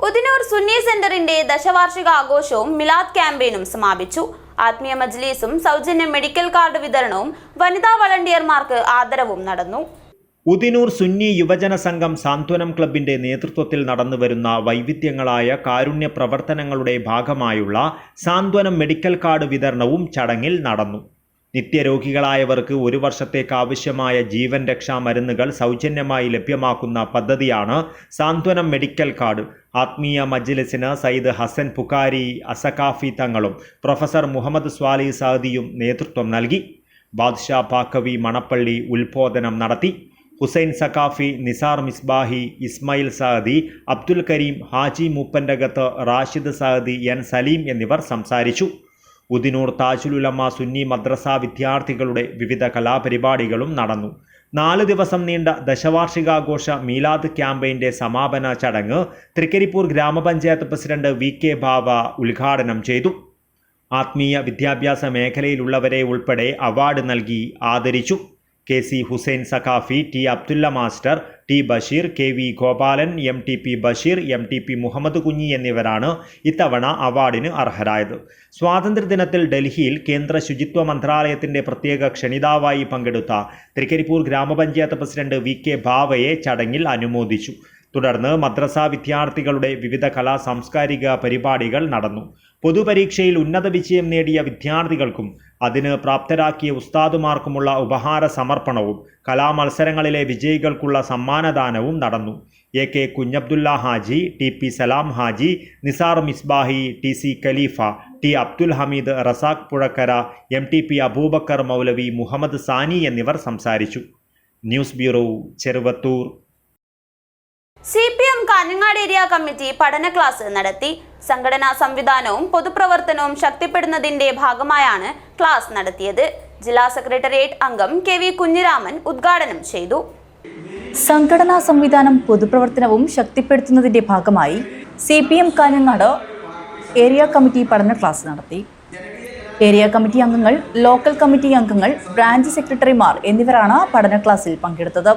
ഉദിനൂർ സുന്നി സെന്ററിന്റെ ദശവാർഷിക ആഘോഷവും മിലാദ് ക്യാമ്പയിനും സമാപിച്ചു. ആത്മീയ മജ്ലിസും സൗജന്യ മെഡിക്കൽ കാർഡ് വിതരണവും വനിതാ വളണ്ടിയർമാർക്ക് ആദരവും നടന്നു. ഉദിനൂർ സുന്നി യുവജന സംഘം സാന്ത്വനം ക്ലബിന്റെ നേതൃത്വത്തിൽ നടന്നുവരുന്ന വൈവിധ്യങ്ങളായ കാരുണ്യ പ്രവർത്തനങ്ങളുടെ ഭാഗമായുള്ള സാന്ത്വനം മെഡിക്കൽ കാർഡ് വിതരണവും ചടങ്ങിൽ നടന്നു. നിത്യരോഗികളായവർക്ക് 1 വർഷത്തേക്ക് ആവശ്യമായ ജീവൻ രക്ഷാ മരുന്നുകൾ സൗജന്യമായി ലഭ്യമാക്കുന്ന പദ്ധതിയാണ് സാന്ത്വനം മെഡിക്കൽ കാർഡ്. ആത്മീയ മജ്ലിസിന് സയ്യിദ് ഹസൻ പുക്കാരി അസക്കാഫി തങ്ങളും പ്രൊഫസർ മുഹമ്മദ് സ്വാലി സഅദിയും നേതൃത്വം നൽകി. ബാദ്ഷാ പാക്കവി മണപ്പള്ളി ഉദ്ബോധനം നടത്തി. ഹുസൈൻ സക്കാഫി, നിസാർ മിസ്ബാഹി, ഇസ്മായിൽ സഅദി, അബ്ദുൽ കരീം, ഹാജി മൂപ്പൻ്റകത്ത്, റാഷിദ് സഅദി, N സലീം എന്നിവർ സംസാരിച്ചു. ഉദിനൂർ താജുൽ ഉലമ സുന്നി മദ്രസ വിദ്യാർത്ഥികളുടെ വിവിധ കലാപരിപാടികളും നടന്നു. 4 ദിവസം നീണ്ട ദശവാർഷികാഘോഷ മീലാദ് ക്യാമ്പയിൻ്റെ സമാപന ചടങ്ങ് തൃക്കരിപ്പൂർ ഗ്രാമപഞ്ചായത്ത് പ്രസിഡന്റ് VK ബാവ ഉദ്ഘാടനം ചെയ്തു. ആത്മീയ വിദ്യാഭ്യാസ മേഖലയിലുള്ളവരെ ഉൾപ്പെടെ അവാർഡ് നൽകി ആദരിച്ചു. KC Hussain Saqafi, T Abdulla master, T Basheer, KV Gopalan, MTP Basheer, MTP Muhammad Kunhi എന്നിവരാണ് ഇത്തവണ അവാർഡിന് അർഹരായത്. സ്വാതന്ത്ര്യദിനത്തിൽ ഡൽഹിയിൽ കേന്ദ്ര ശുചിത്വ മന്ത്രാലയത്തിൻ്റെ പ്രത്യേക ക്ഷണിതാവായി പങ്കെടുത്ത തൃക്കരിപ്പൂർ ഗ്രാമപഞ്ചായത്ത് പ്രസിഡന്റ് VK ബാവയെ ചടങ്ങിൽ അനുമോദിച്ചു. തുടർന്ന് മദ്രസ വിദ്യാർത്ഥികളുടെ വിവിധ കലാ സാംസ്കാരിക പരിപാടികൾ നടന്നു. പൊതുപരീക്ഷയിൽ ഉന്നത വിജയം നേടിയ വിദ്യാർത്ഥികൾക്കും അതിന് പ്രാപ്തരാക്കിയ ഉസ്താദുമാർക്കുമുള്ള ഉപഹാര സമർപ്പണവും കലാമത്സരങ്ങളിലെ വിജയികൾക്കുള്ള സമ്മാനദാനവും നടന്നു. AK കുഞ്ഞബ്ദുല്ല ഹാജി, TP സലാം ഹാജി, നിസാർ മിസ്ബാഹി, TC ഖലീഫ, T അബ്ദുൽ ഹമീദ്, റസാഖ് പുഴക്കര, MTP അബൂബക്കർ മൗലവി, മുഹമ്മദ് സാനി എന്നിവർ സംസാരിച്ചു. News bureau, Cheruvathur. CPM Kanhangad area committee പഠന ക്ലാസ് നടത്തി. സംഘടനാ സംവിധാനവും പൊതുപ്രവർത്തനവും ശക്തിപ്പെടുന്നതിന്റെ ഭാഗമായാണ് ക്ലാസ് നടത്തിയത്. ജില്ലാ സെക്രട്ടേറിയറ്റ് അംഗം KV കുഞ്ഞിരാമൻ ഉദ്ഘാടനം ചെയ്തു. സംഘടനാ സംവിധാനം പൊതുപ്രവർത്തനവും ശക്തിപ്പെടുത്തുന്നതിന്റെ ഭാഗമായി CPM കാഞ്ഞങ്ങാട് ഏരിയ കമ്മിറ്റി പഠന ക്ലാസ് നടത്തി. ഏരിയ കമ്മിറ്റി അംഗങ്ങൾ, ലോക്കൽ കമ്മിറ്റി അംഗങ്ങൾ, ബ്രാഞ്ച് സെക്രട്ടറിമാർ എന്നിവരാണ് പഠന ക്ലാസ്സിൽ പങ്കെടുത്തത്.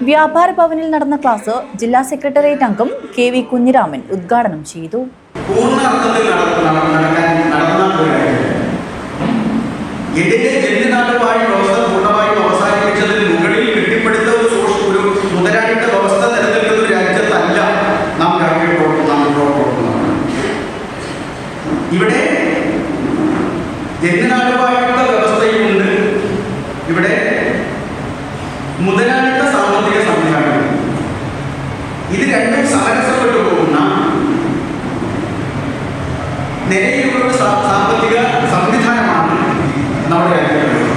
വ്യാപാര ഭവനിൽ നടന്ന ക്ലാസ് ജില്ലാ സെക്രട്ടേറിയറ്റ് അംഗം KV കുഞ്ഞിരാമൻ ഉദ്ഘാടനം ചെയ്തു. ഇവിടെ ജന്മനാടുവാഴ്ത്ത വ്യവസ്ഥയുണ്ട്. ഇവിടെ മുതലാളിത്ത സാമ്പത്തിക സംവിധാനം, ഇത് രണ്ടും സമരസപ്പെട്ടു പോകുന്ന നിലയിലുള്ള സാമ്പത്തിക സംവിധാനമാണ് നമ്മുടെ രാജ്യത്തുള്ളത്.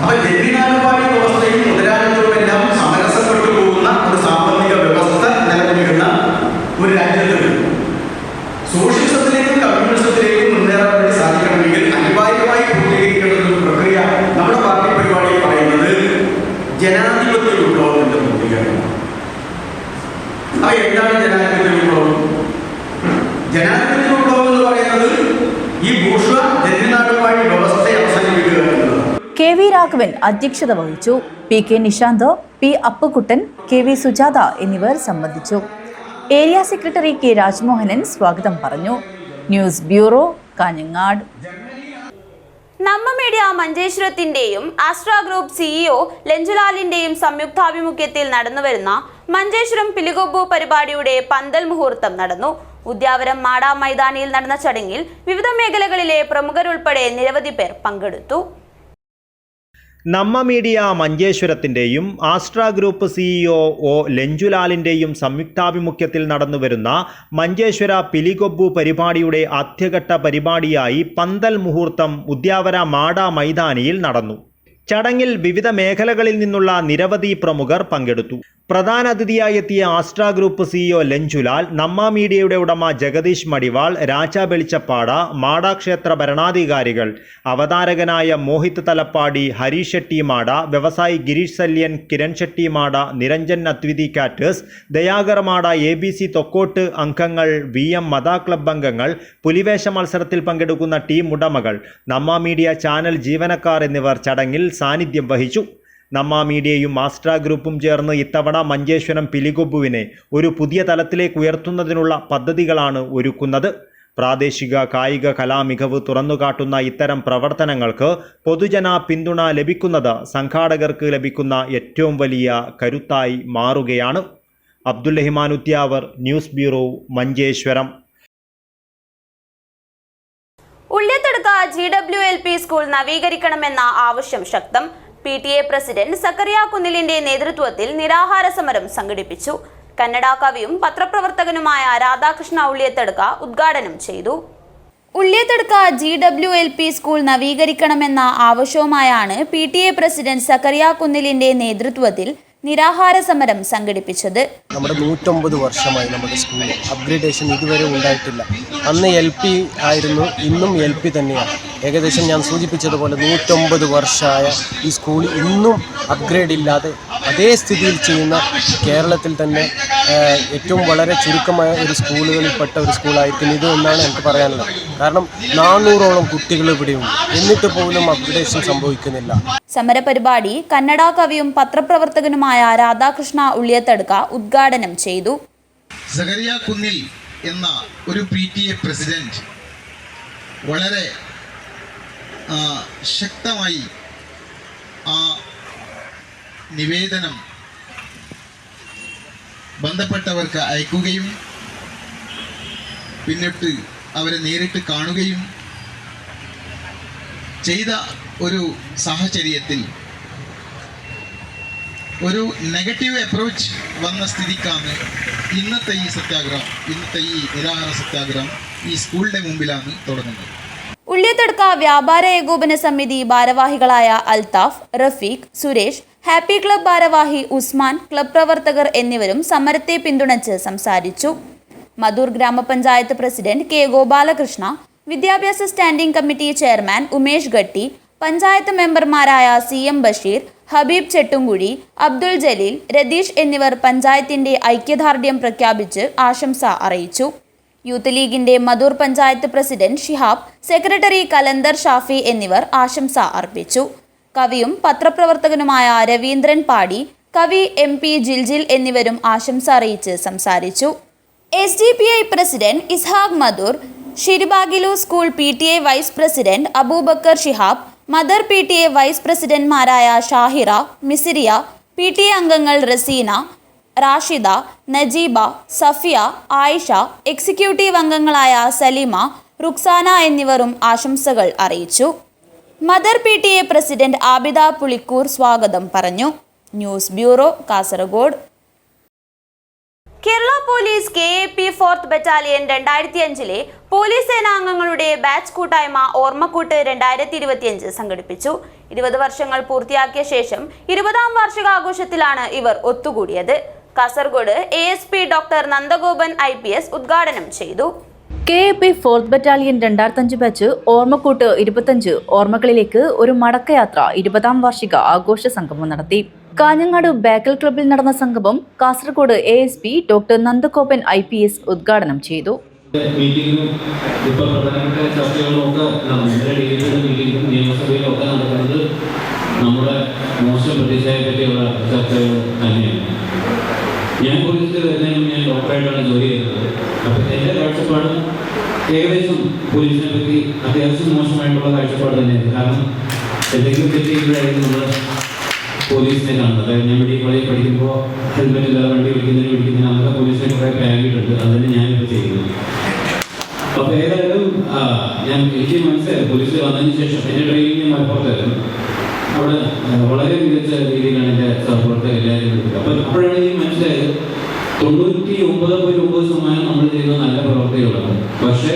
അപ്പോൾ ജന്മിനാനുപാതി വ്യവസ്ഥയും മുതലാളിത്തവുമെല്ലാം സമരസപ്പെട്ടു പോകുന്ന ഒരു സാമ്പത്തിക വ്യവസ്ഥ നിലനിൽക്കുന്ന ഒരു രാജ്യത്ത് സോഷ്യലിസത്തിലേക്കും കമ്മ്യൂണിസത്തിലേക്കും മുന്നേറാൻ വേണ്ടി സാധിക്കണമെങ്കിൽ അനിവാര്യമായി പൂർത്തീകരിക്കേണ്ട ഒരു പ്രക്രിയ നമ്മുടെ പാർട്ടി പരിപാടിയിൽ പറയുന്നത് ജനാധിപത്യ വിപ്ലവത്തിന്റെ പൂർത്തീകരണമാണ്. അപ്പോൾ എന്താണ് ജനാധിപത്യ വിപ്ലവം? ജനാധിപത്യ വിപ്ലവം എന്ന് പറയുന്നത് ഈ ബൂർഷ്വാ ജന്മിനാനുപാതി വ്യവസ്ഥയെ അവസാനിപ്പിക്കുക എന്നുള്ളതാണ്. കെ വി രാഘവൻ അധ്യക്ഷത വഹിച്ചു. P K Nishanth, P Appukuttan, K V Sujatha എന്നിവർ സംബന്ധിച്ചു. ഏരിയ സെക്രട്ടറി കെ രാജ്മോഹനൻ സ്വാഗതം പറഞ്ഞു. News bureau, Kanhangad. Namma media മഞ്ചേശ്വരത്തിന്റെയും ആസ്ട്ര ഗ്രൂപ്പ് സിഇഒ ലഞ്ചുലാലിന്റെയും സംയുക്താഭിമുഖ്യത്തിൽ നടന്നുവരുന്ന മഞ്ചേശ്വരം പിലികൊബ്ബു പരിപാടിയുടെ പന്തൽ മുഹൂർത്തം നടന്നു. ഉദ്യാവരം മാടാ മൈതാനിയിൽ നടന്ന ചടങ്ങിൽ വിവിധ മേഖലകളിലെ പ്രമുഖരുൾപ്പെടെ നിരവധി പേർ പങ്കെടുത്തു. നമ്മ മീഡിയ മഞ്ചേശ്വരത്തിൻ്റെയും ആസ്ട്ര ഗ്രൂപ്പ് സിഇഒ ലഞ്ചുലാലിൻ്റെയും സംയുക്താഭിമുഖ്യത്തിൽ നടന്നുവരുന്ന മഞ്ചേശ്വര പിലികൊബ്ബു പരിപാടിയുടെ ആദ്യഘട്ട പരിപാടിയായി പന്തൽ മുഹൂർത്തം ഉദ്യാവര മാടാ മൈതാനിയിൽ നടന്നു. ചടങ്ങിൽ വിവിധ മേഖലകളിൽ നിന്നുള്ള നിരവധി പ്രമുഖർ പങ്കെടുത്തു. പ്രധാന അതിഥിയായി എത്തിയ ആസ്ട്ര ഗ്രൂപ്പ് സിഇഒ ലഞ്ചുലാൽ, നമ്മ മീഡിയയുടെ ഉടമ ജഗദീഷ് മടിവാൾ, രാജ വെളിച്ചപ്പാട, മാടാ ക്ഷേത്ര ഭരണാധികാരികൾ, അവതാരകനായ മോഹിത് തലപ്പാടി, ഹരീഷ് ഷെട്ടി മാട, വ്യവസായി ഗിരീഷ് സല്യൻ, കിരൺ ഷെട്ടി മാട, നിരഞ്ജൻ അദ്വിതി കാറ്റേഴ്സ്, ദയാകർ മാട, ABC തൊക്കോട്ട് അംഗങ്ങൾ, VM മതാ ക്ലബ് അംഗങ്ങൾ, പുലിവേഷ മത്സരത്തിൽ പങ്കെടുക്കുന്ന ടീം ഉടമകൾ, നമ്മ മീഡിയ ചാനൽ ജീവനക്കാർ എന്നിവർ ചടങ്ങിൽ സാന്നിധ്യം വഹിച്ചു. നമ്മ മീഡിയയും ആസ്ട്ര ഗ്രൂപ്പും ചേർന്ന് ഇത്തവണ മഞ്ചേശ്വരം പിലികൊബ്ബുവിനെ ഒരു പുതിയ തലത്തിലേക്ക് ഉയർത്തുന്നതിനുള്ള പദ്ധതികളാണ് ഒരുക്കുന്നത്. പ്രാദേശിക കായിക കലാമികവ് തുറന്നുകാട്ടുന്ന ഇത്തരം പ്രവർത്തനങ്ങൾക്ക് പൊതുജന പിന്തുണ ലഭിക്കുന്നത് സംഘാടകർക്ക് ലഭിക്കുന്ന ഏറ്റവും വലിയ കരുത്തായി മാറുകയാണ്. Abdul Rahiman Udyavar, news bureau, Manjeshwaram. Ulliyathaduka GWLP school നവീകരിക്കണമെന്ന ആവശ്യം ശക്തം. PTA പ്രസിഡന്റ് സക്കറിയ കുന്നിലിന്റെ നേതൃത്വത്തിൽ നിരാഹാര സമരം സംഘടിപ്പിച്ചു. കന്നഡ കവിയും പത്രപ്രവർത്തകനുമായ രാധാകൃഷ്ണ ഉള്ളിയത്തടുക്ക ഉദ്ഘാടനം ചെയ്തു. ഉള്ളിയത്തടുക്ക GWLP സ്കൂൾ നവീകരിക്കണമെന്ന ആവശ്യവുമായാണ് PTA പ്രസിഡന്റ് സക്കറിയ കുന്നിലിന്റെ നേതൃത്വത്തിൽ നിരാഹാര സമരം സംഘടിപ്പിച്ചത്. നമ്മുടെ 109 വർഷമായി നമ്മുടെ സ്കൂൾ അപ്ഗ്രേഡേഷൻ ഇതുവരെ ഉണ്ടായിട്ടില്ല. അന്ന് LP ആയിരുന്നു, ഇന്നും LP തന്നെയാണ്. ഏകദേശം ഞാൻ സൂചിപ്പിച്ചതുപോലെ 109 വർഷമായ ഈ സ്കൂൾ ഇന്നും അപ്ഗ്രേഡ് ഇല്ലാതെ അതേ സ്ഥിതിയിൽ ചെയ്യുന്ന കേരളത്തിൽ തന്നെ ഏറ്റവും വളരെ ചുരുക്കമായ ഒരു സ്കൂളുകളിൽപ്പെട്ട ഒരു സ്കൂളായിരിക്കും ഇത് എന്നാണ് എനിക്ക് പറയാനുള്ളത്. കാരണം 400ഓളം കുട്ടികൾ ഇവിടെയുണ്ട്, എന്നിട്ട് പോലും അപ്ഗ്രേഡേഷൻ സംഭവിക്കുന്നില്ല. സമരപരിപാടി കന്നഡ കവിയും പത്രപ്രവർത്തകനുമായ രാധാകൃഷ്ണ ഉള്ളിയത്തടുക്ക ഉദ്ഘാടനം ചെയ്തു. സക്കറിയ കുന്നിൽ എന്ന ഒരു PTA പ്രസിഡന്റ് വളരെ ശക്തമായി ആ നിവേദനം ബന്ധപ്പെട്ടവർക്ക് അയക്കുകയും പിന്നിട്ട് അവരെ നേരിട്ട് കാണുകയും ചെയ്ത ഒരു സാഹചര്യത്തിൽ ഒരു നെഗറ്റീവ് അപ്രോച്ച് വന്ന സ്ഥിതിക്കാണ് ഇന്നത്തെ ഈ സത്യാഗ്രഹം, ഇന്നത്തെ ഈ നിരാഹാര സത്യാഗ്രഹം ഈ സ്കൂളിന്റെ മുമ്പിലാണ് തുടങ്ങുന്നത്. ഉള്ളിയത്തടുക്ക വ്യാപാര ഏകോപന സമിതി ഭാരവാഹികളായ അൽതാഫ്, റഫീഖ്, സുരേഷ്, ഹാപ്പി ക്ലബ് ഭാരവാഹി ഉസ്മാൻ, ക്ലബ് പ്രവർത്തകർ എന്നിവരും സമരത്തെ പിന്തുണച്ച് സംസാരിച്ചു. മധൂർ ഗ്രാമപഞ്ചായത്ത് പ്രസിഡന്റ് K ഗോപാലകൃഷ്ണ, വിദ്യാഭ്യാസ standing committee chairman Umesh Gatti, panchayat മെമ്പർമാരായ CM ബഷീർ, ഹബീബ് ചെട്ടുംകുഴി, അബ്ദുൾ ജലീൽ, രതീഷ് എന്നിവർ പഞ്ചായത്തിന്റെ ഐക്യദാർഢ്യം പ്രഖ്യാപിച്ച് ആശംസ അറിയിച്ചു. യൂത്ത് ലീഗിന്റെ മധൂർ പഞ്ചായത്ത് പ്രസിഡന്റ് ഷിഹാബ്, സെക്രട്ടറി കലന്തർ ഷാഫി എന്നിവർ ആശംസ അർപ്പിച്ചു. കവിയും പത്രപ്രവർത്തകനുമായ രവീന്ദ്രൻ പാടി, കവി MP ജിൽജിൽ എന്നിവരും ആശംസ അറിയിച്ച് സംസാരിച്ചു. SDPI president Ishaq Madhur, Shiribagilu school PTA vice president Abubakar Shihab, mother PTA vice പ്രസിഡന്റ്മാരായ ഷാഹിറ, മിസിരിയ, PTA അംഗങ്ങൾ റസീന, റാഷിദ, നജീബ, സഫിയ, ആയിഷ, എക്സിക്യൂട്ടീവ് അംഗങ്ങളായ സലീമ, റുക്സാന എന്നിവരും ആശംസകൾ അറിയിച്ചു. Mother PTA president Abida Pulikkur സ്വാഗതം പറഞ്ഞു. News bureau, Kasaragod. Kerala police KAP 4th battalion 2005 police സേനാംഗങ്ങളുടെ ബാച്ച് കൂട്ടായ്മ ഓർമ്മക്കൂട്ട് 2025 സംഘടിപ്പിച്ചു. 20 വർഷങ്ങൾ പൂർത്തിയാക്കിയ ശേഷം 20ാം വാർഷികാഘോഷത്തിലാണ് ഇവർ ഒത്തുകൂടിയത്. Kasaragod ASP doctor Nandagopan IPS ഉദ്ഘാടനം ചെയ്തു. KAP 4th ബറ്റാലിയൻ 2005 ബാച്ച് ഓർമ്മക്കൂട്ട് 25 ഓർമ്മകളിലേക്ക് ഒരു മടക്കയാത്ര 20ാം വാർഷിക ആഘോഷ സംഗമം നടത്തി. കാഞ്ഞങ്ങാട് ബേക്കൽ ക്ലബ്ബിൽ നടന്ന സംഗമം Kasaragod ASP doctor Nandagopan IPS ഉദ്ഘാടനം ചെയ്തു. നമ്മുടെ മോശം പ്രതിച്ഛായയെ പറ്റിയുള്ള ചർച്ചകൾ തന്നെയാണ്. ഞാൻ പോലീസിൽ വരുന്നതിന് ഞാൻ ഡോക്ടറായിട്ടാണ് ജോലി ചെയ്യുന്നത്. അപ്പം എൻ്റെ കാഴ്ചപ്പാട് ഏകദേശം പോലീസിനെ പറ്റി അത്യാവശ്യം മോശമായിട്ടുള്ള കാഴ്ചപ്പാട് തന്നെയാണ്. കാരണം എന്തെങ്കിലും തെറ്റിയിട്ടായിരുന്നു നമ്മൾ പോലീസിനെ കാണുന്നത്. അതായത് ഞാൻ മെഡിക്കൽ കോളേജിൽ പഠിക്കുമ്പോൾ ഹെൽമെറ്റ് ഇല്ലാതെ വണ്ടി പിടിക്കുന്നതിന് അന്നൊക്കെ പോലീസിനെ കുറേ പാകിയിട്ടുണ്ട്. അതുതന്നെ ഞാനിപ്പോൾ ചെയ്യുന്നത്. അപ്പോൾ ഏതായാലും എനിക്ക് മനസ്സിലായി പോലീസിൽ വന്നതിന് ശേഷം എൻ്റെ ട്രെയിനിങ് മലപ്പുറത്തായിരുന്നു. അവിടെ വളരെ മികച്ച രീതിയിലാണ് എൻ്റെ സപ്പോർട്ട് എല്ലാവരും എടുത്തത്. അപ്പം അപ്പോഴാണ് എനിക്ക് മനസ്സിലായത് 99.9% നമ്മൾ ചെയ്യുന്ന നല്ല പ്രവർത്തികളാണ്. പക്ഷേ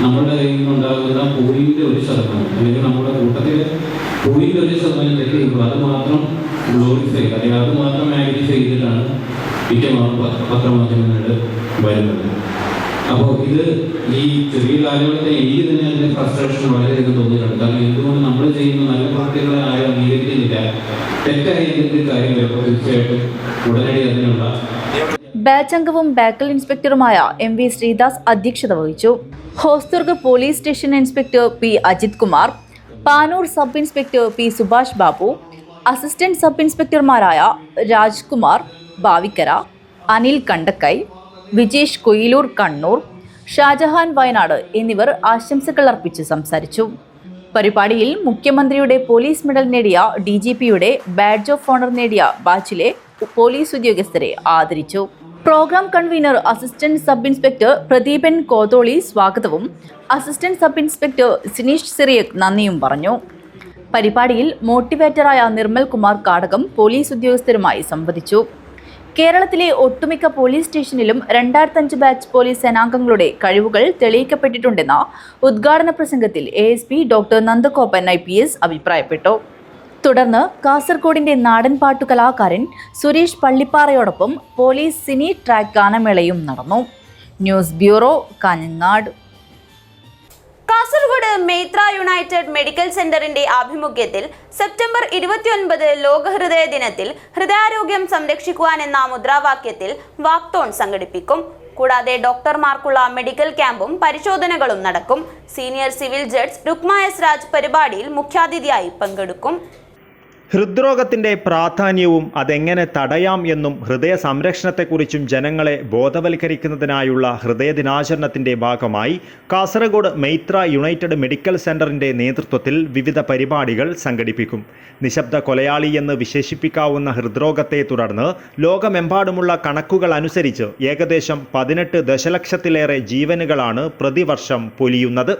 നമ്മുടെ കയ്യിൽ നിന്നുണ്ടാകുന്ന 0.1% അല്ലെങ്കിൽ നമ്മുടെ കൂട്ടത്തിൽ 0.1% തെറ്റിയുള്ളൂ. അത് മാത്രം ഗ്ലോറിഫൈ അല്ലെങ്കിൽ അത് മാത്രം മാഗ്നിഫൈ ചെയ്തിട്ടാണ് മിക്കവാറും പത്രമാധ്യമങ്ങളിൽ വരുന്നത്. അപ്പോൾ ഇത് ഈ ചെറിയ കാലഘട്ടത്തെ എനിക്ക് തന്നെ അതിൻ്റെ ഫ്രസ്ട്രേഷൻ വളരെയധികം തോന്നിയിട്ടുണ്ട്. കാരണം എന്തുകൊണ്ട് നമ്മൾ ചെയ്യുന്ന നല്ല പ്രവർത്തികളെ ആരും അംഗീകരിക്കുന്നില്ല, തെറ്റായ എന്തെങ്കിലും കാര്യം വരുമ്പോൾ തീർച്ചയായിട്ടും ഉടനടി അതിനുള്ള. ബാച്ച് അംഗവും ബേക്കൽ ഇൻസ്പെക്ടറുമായ MV ശ്രീദാസ് അധ്യക്ഷത വഹിച്ചു. Hosdurg police station inspector P Ajith Kumar, Panoor sub inspector P Subhash Babu, assistant sub ഇൻസ്പെക്ടർമാരായ രാജ്കുമാർ ബാവിക്കര, അനിൽ കണ്ടക്കൈ, വിജേഷ് കൊയിലൂർ കണ്ണൂർ, ഷാജഹാൻ വയനാട് എന്നിവർ ആശംസകൾ അർപ്പിച്ച് സംസാരിച്ചു. പരിപാടിയിൽ മുഖ്യമന്ത്രിയുടെ പോലീസ് മെഡൽ നേടിയ DGPയുടെ ബാഡ്ജ് ഓഫ് ഓണർ നേടിയ ബാച്ചിലെ പോലീസ് ഉദ്യോഗസ്ഥരെ ആദരിച്ചു. Program convener assistant sub inspector Pradeepan Kotholi സ്വാഗതവും assistant sub inspector Sineesh Cyriac നന്ദിയും പറഞ്ഞു. പരിപാടിയിൽ മോട്ടിവേറ്ററായ നിർമ്മൽ കുമാർ കാടകം പോലീസ് ഉദ്യോഗസ്ഥരുമായി സംവദിച്ചു. കേരളത്തിലെ ഒട്ടുമിക്ക പോലീസ് സ്റ്റേഷനിലും 2005 ബാച്ച് പോലീസ് സേനാംഗങ്ങളുടെ കഴിവുകൾ തെളിയിക്കപ്പെട്ടിട്ടുണ്ടെന്ന ഉദ്ഘാടന പ്രസംഗത്തിൽ ASP ഡോക്ടർ നന്ദഗോപൻ IPS അഭിപ്രായപ്പെട്ടു. തുടർന്ന് കാസർഗോഡിന്റെ നാടൻ പാട്ടു കലാകാരൻ സുരേഷ് പള്ളിപ്പാറയോടൊപ്പം പോലീസ് സിനി ട്രാക്ക് ഗാനമേളയും നടന്നു. News bureau, Kanhangad. Kasaragod Meitra united medical സെന്ററിന്റെ ആഭിമുഖ്യത്തിൽ സെപ്റ്റംബർ 29 ലോക ഹൃദയ ദിനത്തിൽ ഹൃദയാരോഗ്യം സംരക്ഷിക്കുവാനെന്ന മുദ്രാവാക്യത്തിൽ വാക്തോൺ സംഘടിപ്പിക്കും. കൂടാതെ ഡോക്ടർമാർക്കുള്ള മെഡിക്കൽ ക്യാമ്പും പരിശോധനകളും നടക്കും. Senior civil judge Rukma S Raj പരിപാടിയിൽ മുഖ്യാതിഥിയായി പങ്കെടുക്കും. ഹൃദ്രോഗത്തിൻ്റെ പ്രാധാന്യവും അതെങ്ങനെ തടയാം എന്നും ഹൃദയ സംരക്ഷണത്തെക്കുറിച്ചും ജനങ്ങളെ ബോധവൽക്കരിക്കുന്നതിനായുള്ള ഹൃദയദിനാചരണത്തിൻ്റെ ഭാഗമായി കാസർഗോഡ് മെയ്ത്ര യുണൈറ്റഡ് മെഡിക്കൽ സെന്ററിൻ്റെ നേതൃത്വത്തിൽ വിവിധ പരിപാടികൾ സംഘടിപ്പിക്കും. നിശബ്ദ കൊലയാളി എന്ന് വിശേഷിപ്പിക്കാവുന്ന ഹൃദ്രോഗത്തെ തുടർന്ന് ലോകമെമ്പാടുമുള്ള കണക്കുകൾ അനുസരിച്ച് ഏകദേശം 18 ദശലക്ഷത്തിലേറെ ജീവനുകളാണ് പ്രതിവർഷം പൊലിയുന്നത്.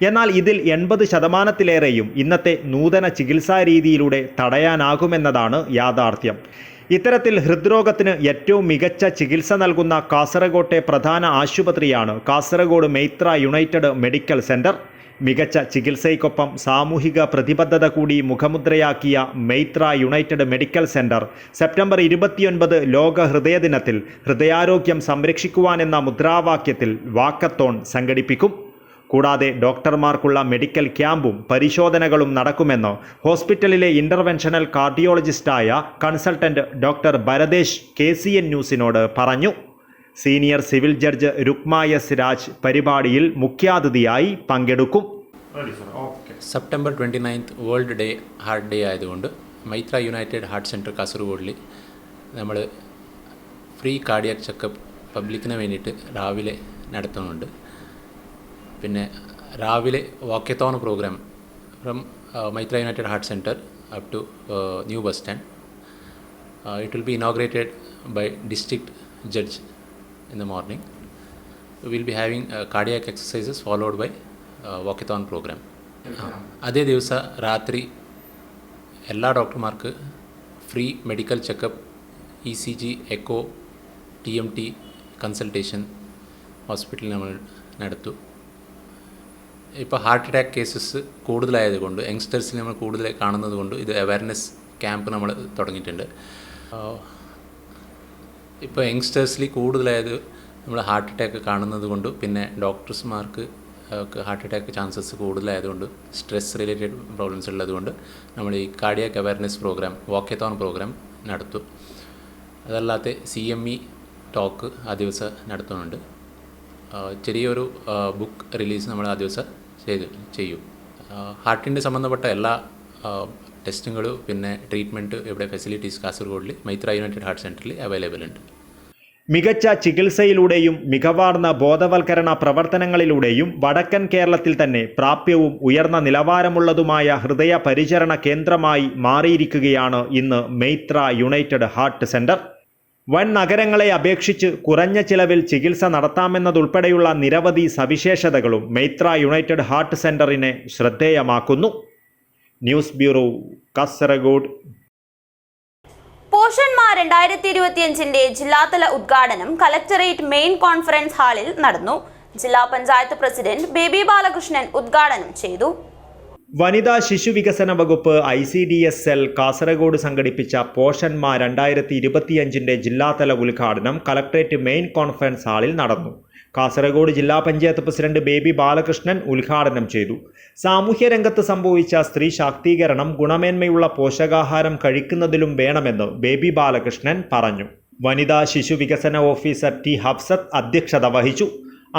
എന്നാൽ ഇതിൽ 80%-ലേറെയും ഇന്നത്തെ നൂതന ചികിത്സാ രീതിയിലൂടെ തടയാനാകുമെന്നതാണ് യാഥാർത്ഥ്യം. ഇത്തരത്തിൽ ഹൃദ്രോഗത്തിന് ഏറ്റവും മികച്ച ചികിത്സ നൽകുന്ന കാസർഗോട്ടെ പ്രധാന ആശുപത്രിയാണ് Kasaragod Meitra united medical centre. മികച്ച ചികിത്സയ്ക്കൊപ്പം സാമൂഹിക പ്രതിബദ്ധത കൂടി മുഖമുദ്രയാക്കിയ Meitra united medical centre September 29 ലോക ഹൃദയദിനത്തിൽ ഹൃദയാരോഗ്യം സംരക്ഷിക്കുവാനെന്ന മുദ്രാവാക്യത്തിൽ വാക്കത്തോൺ സംഘടിപ്പിക്കും. കൂടാതെ ഡോക്ടർമാർക്കുള്ള മെഡിക്കൽ ക്യാമ്പും പരിശോധനകളും നടക്കുമെന്ന് ഹോസ്പിറ്റലിലെ ഇൻ്റർവെൻഷണൽ കാർഡിയോളജിസ്റ്റായ കൺസൾട്ടന്റ് ഡോക്ടർ ഭരതേഷ് KCN ന്യൂസിനോട് പറഞ്ഞു. Senior civil judge Rukma S Raj പരിപാടിയിൽ മുഖ്യാതിഥിയായി പങ്കെടുക്കും. September 29 world day heart day ആയതുകൊണ്ട് മൈത്ര യുണൈറ്റഡ് ഹാർട്ട് സെൻറ്റർ കാസർഗോഡിൽ നമ്മൾ ഫ്രീ കാർഡിയാക് ചെക്കപ്പ് പബ്ലിക്കിന് വേണ്ടിയിട്ട് രാവിലെ നടത്തുന്നുണ്ട്. പിന്നെ രാവിലെ walkathon programme from Maitra united heart centre up to new bus stand. It will be inaugurated by district judge in the morning. We will be having cardiac exercises followed by walkathon program. അതേ ദിവസം രാത്രി എല്ലാ ഡോക്ടർമാർക്ക് free medical checkup, ECG, echo, TMT consultation ഹോസ്പിറ്റലിൽ നമ്മൾ നടത്തും. ഇപ്പോൾ heart attack cases കൂടുതലായതുകൊണ്ട് യങ്സ്റ്റേഴ്സിൽ നമ്മൾ കൂടുതൽ കാണുന്നത് കൊണ്ട് ഇത് അവയർനെസ് ക്യാമ്പ് നമ്മൾ തുടങ്ങിയിട്ടുണ്ട്. ഇപ്പോൾ യങ്സ്റ്റേഴ്സിൽ കൂടുതലായത് നമ്മൾ ഹാർട്ട് അറ്റാക്ക് കാണുന്നത് കൊണ്ട് പിന്നെ ഡോക്ടേഴ്സ്മാർക്ക് ഹാർട്ട് അറ്റാക്ക് ചാൻസസ് കൂടുതലായതുകൊണ്ട് സ്ട്രെസ് റിലേറ്റഡ് പ്രോബ്ലംസ് ഉള്ളതുകൊണ്ട് നമ്മൾ ഈ cardiac awareness programme walkathon programme നടത്തും. അതല്ലാതെ CME ടോക്ക് ആ ദിവസം നടത്തുന്നുണ്ട്. ചെറിയൊരു ബുക്ക് റിലീസ് നമ്മൾ ആ ദിവസം ചെയ്യും. ഹാർട്ടിൻ്റെ സംബന്ധപ്പെട്ട എല്ലാ ടെസ്റ്റുകളും പിന്നെ ട്രീറ്റ്മെൻറ്റ് ഇവിടെ ഫെസിലിറ്റീസ് കാസർഗോഡിൽ മൈത്ര യുണൈറ്റഡ് ഹാർട്ട് സെൻറ്ററിൽ അവൈലബിൾ ഉണ്ട്. മികച്ച ചികിത്സയിലൂടെയും മികവാർന്ന ബോധവൽക്കരണ പ്രവർത്തനങ്ങളിലൂടെയും വടക്കൻ കേരളത്തിൽ തന്നെ പ്രാപ്യവും ഉയർന്ന നിലവാരമുള്ളതുമായ ഹൃദയ പരിചരണ കേന്ദ്രമായി മാറിയിരിക്കുകയാണ് ഇന്ന് മൈത്ര യുണൈറ്റഡ് ഹാർട്ട് സെൻറ്റർ. വൻ നഗരങ്ങളെ അപേക്ഷിച്ച് കുറഞ്ഞ ചിലവിൽ ചികിത്സ നടത്താമെന്നതുൾപ്പെടെയുള്ള നിരവധി സവിശേഷതകളും മൈത്ര യുണൈറ്റഡ് ഹാർട്ട് സെൻറ്ററിനെ ശ്രദ്ധേയമാക്കുന്നു. News bureau, Kasaragod. പോഷന്മാർ 2025 ജില്ലാതല ഉദ്ഘാടനം കലക്ടറേറ്റ് മെയിൻ കോൺഫറൻസ് ഹാളിൽ നടന്നു. ജില്ലാ പഞ്ചായത്ത് പ്രസിഡന്റ് ബേബി ബാലകൃഷ്ണൻ ഉദ്ഘാടനം ചെയ്തു. വനിതാ ശിശു വികസന വകുപ്പ് ICDS സെൽ കാസർഗോഡ് സംഘടിപ്പിച്ച പോഷന്മാർ 2025 ജില്ലാതല ഉദ്ഘാടനം കലക്ടറേറ്റ് മെയിൻ കോൺഫറൻസ് ഹാളിൽ നടന്നു. കാസർഗോഡ് ജില്ലാ പഞ്ചായത്ത് പ്രസിഡന്റ് ബേബി ബാലകൃഷ്ണൻ ഉദ്ഘാടനം ചെയ്തു. സാമൂഹ്യ രംഗത്ത് സംഭവിച്ച സ്ത്രീ ശാക്തീകരണം ഗുണമേന്മയുള്ള പോഷകാഹാരം കഴിക്കുന്നതിലും വേണമെന്ന് ബേബി ബാലകൃഷ്ണൻ പറഞ്ഞു. വനിതാ ശിശു വികസന ഓഫീസർ T ഹഫ്സത്ത് അധ്യക്ഷത വഹിച്ചു.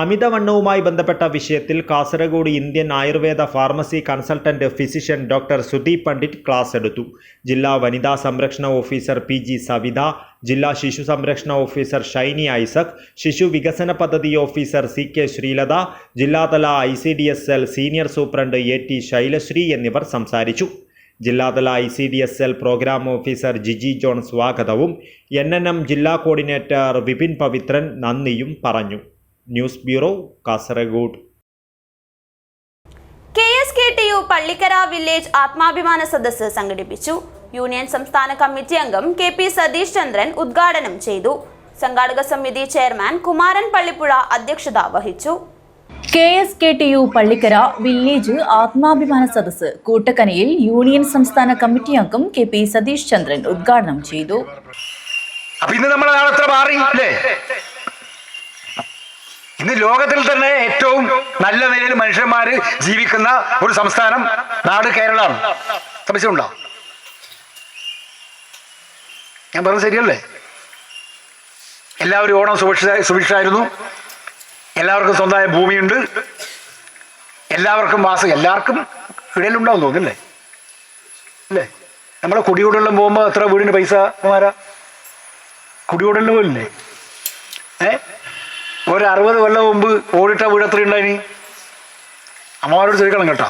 അമിതവണ്ണവുമായി ബന്ധപ്പെട്ട വിഷയത്തിൽ Kasaragod Indian Ayurveda pharmacy consultant physician doctor Sudeep Pandit class എടുത്തു. ജില്ലാ വനിതാ സംരക്ഷണ ഓഫീസർ PG സവിത, ജില്ലാ ശിശു സംരക്ഷണ ഓഫീസർ ഷൈനി ഐസക്, ശിശു വികസന പദ്ധതി ഓഫീസർ CK ശ്രീലത, ജില്ലാതല ICDS cell senior superintendent AT Shailasree എന്നിവർ സംസാരിച്ചു. ജില്ലാതല ICDS cell program officer Giji John സ്വാഗതവും NNM ജില്ലാ കോർഡിനേറ്റർ വിപിൻ പവിത്രൻ നന്ദിയും പറഞ്ഞു. News bureau, Kasaragod. KSKTU Pallikkara village ആത്മാഭിമാന സദസ്സ് സംഘടിപ്പിച്ചു. യൂണിയൻ സംസ്ഥാന കമ്മിറ്റി അംഗം KP സതീഷ് ചന്ദ്രൻ ഉദ്ഘാടനം ചെയ്തു. സംഘാടക സമിതി ചെയർമാൻ കുമാരൻ പള്ളിപ്പുഴ അധ്യക്ഷത വഹിച്ചു. KSKTU പള്ളിക്കര വില്ലേജ് ആത്മാഭിമാന സദസ്സ് കൂട്ടക്കനയിൽ യൂണിയൻ സംസ്ഥാന കമ്മിറ്റി അംഗം KP സതീഷ് ചന്ദ്രൻ ഉദ്ഘാടനം ചെയ്തു. ഇന്ന് ലോകത്തിൽ തന്നെ ഏറ്റവും നല്ല നിലയിൽ മനുഷ്യന്മാർ ജീവിക്കുന്ന ഒരു സംസ്ഥാനം നാട് കേരളമാണ്. സംശയമുണ്ടോ? ഞാൻ പറഞ്ഞത് ശരിയല്ലേ? എല്ലാവരും ഓണം സുഭിക്ഷമായിരുന്നു. എല്ലാവർക്കും സ്വന്തമായ ഭൂമിയുണ്ട്. എല്ലാവർക്കും എല്ലാവർക്കും ഇടയിലുണ്ടാവും തോന്നില്ലേ? അല്ലേ? നമ്മളെ കുടികൂടെല്ലാം പോകുമ്പോൾ എത്ര വീടിന് പൈസ കുടികൂടെല്ലാം പോലില്ലേ? ഒരു 60 കൊല്ലം മുമ്പ് ഓടിട്ട വീട് എത്ര ഉണ്ടായിനി? അമ്മമാരോട് ചോദിക്കണം കേട്ടോ.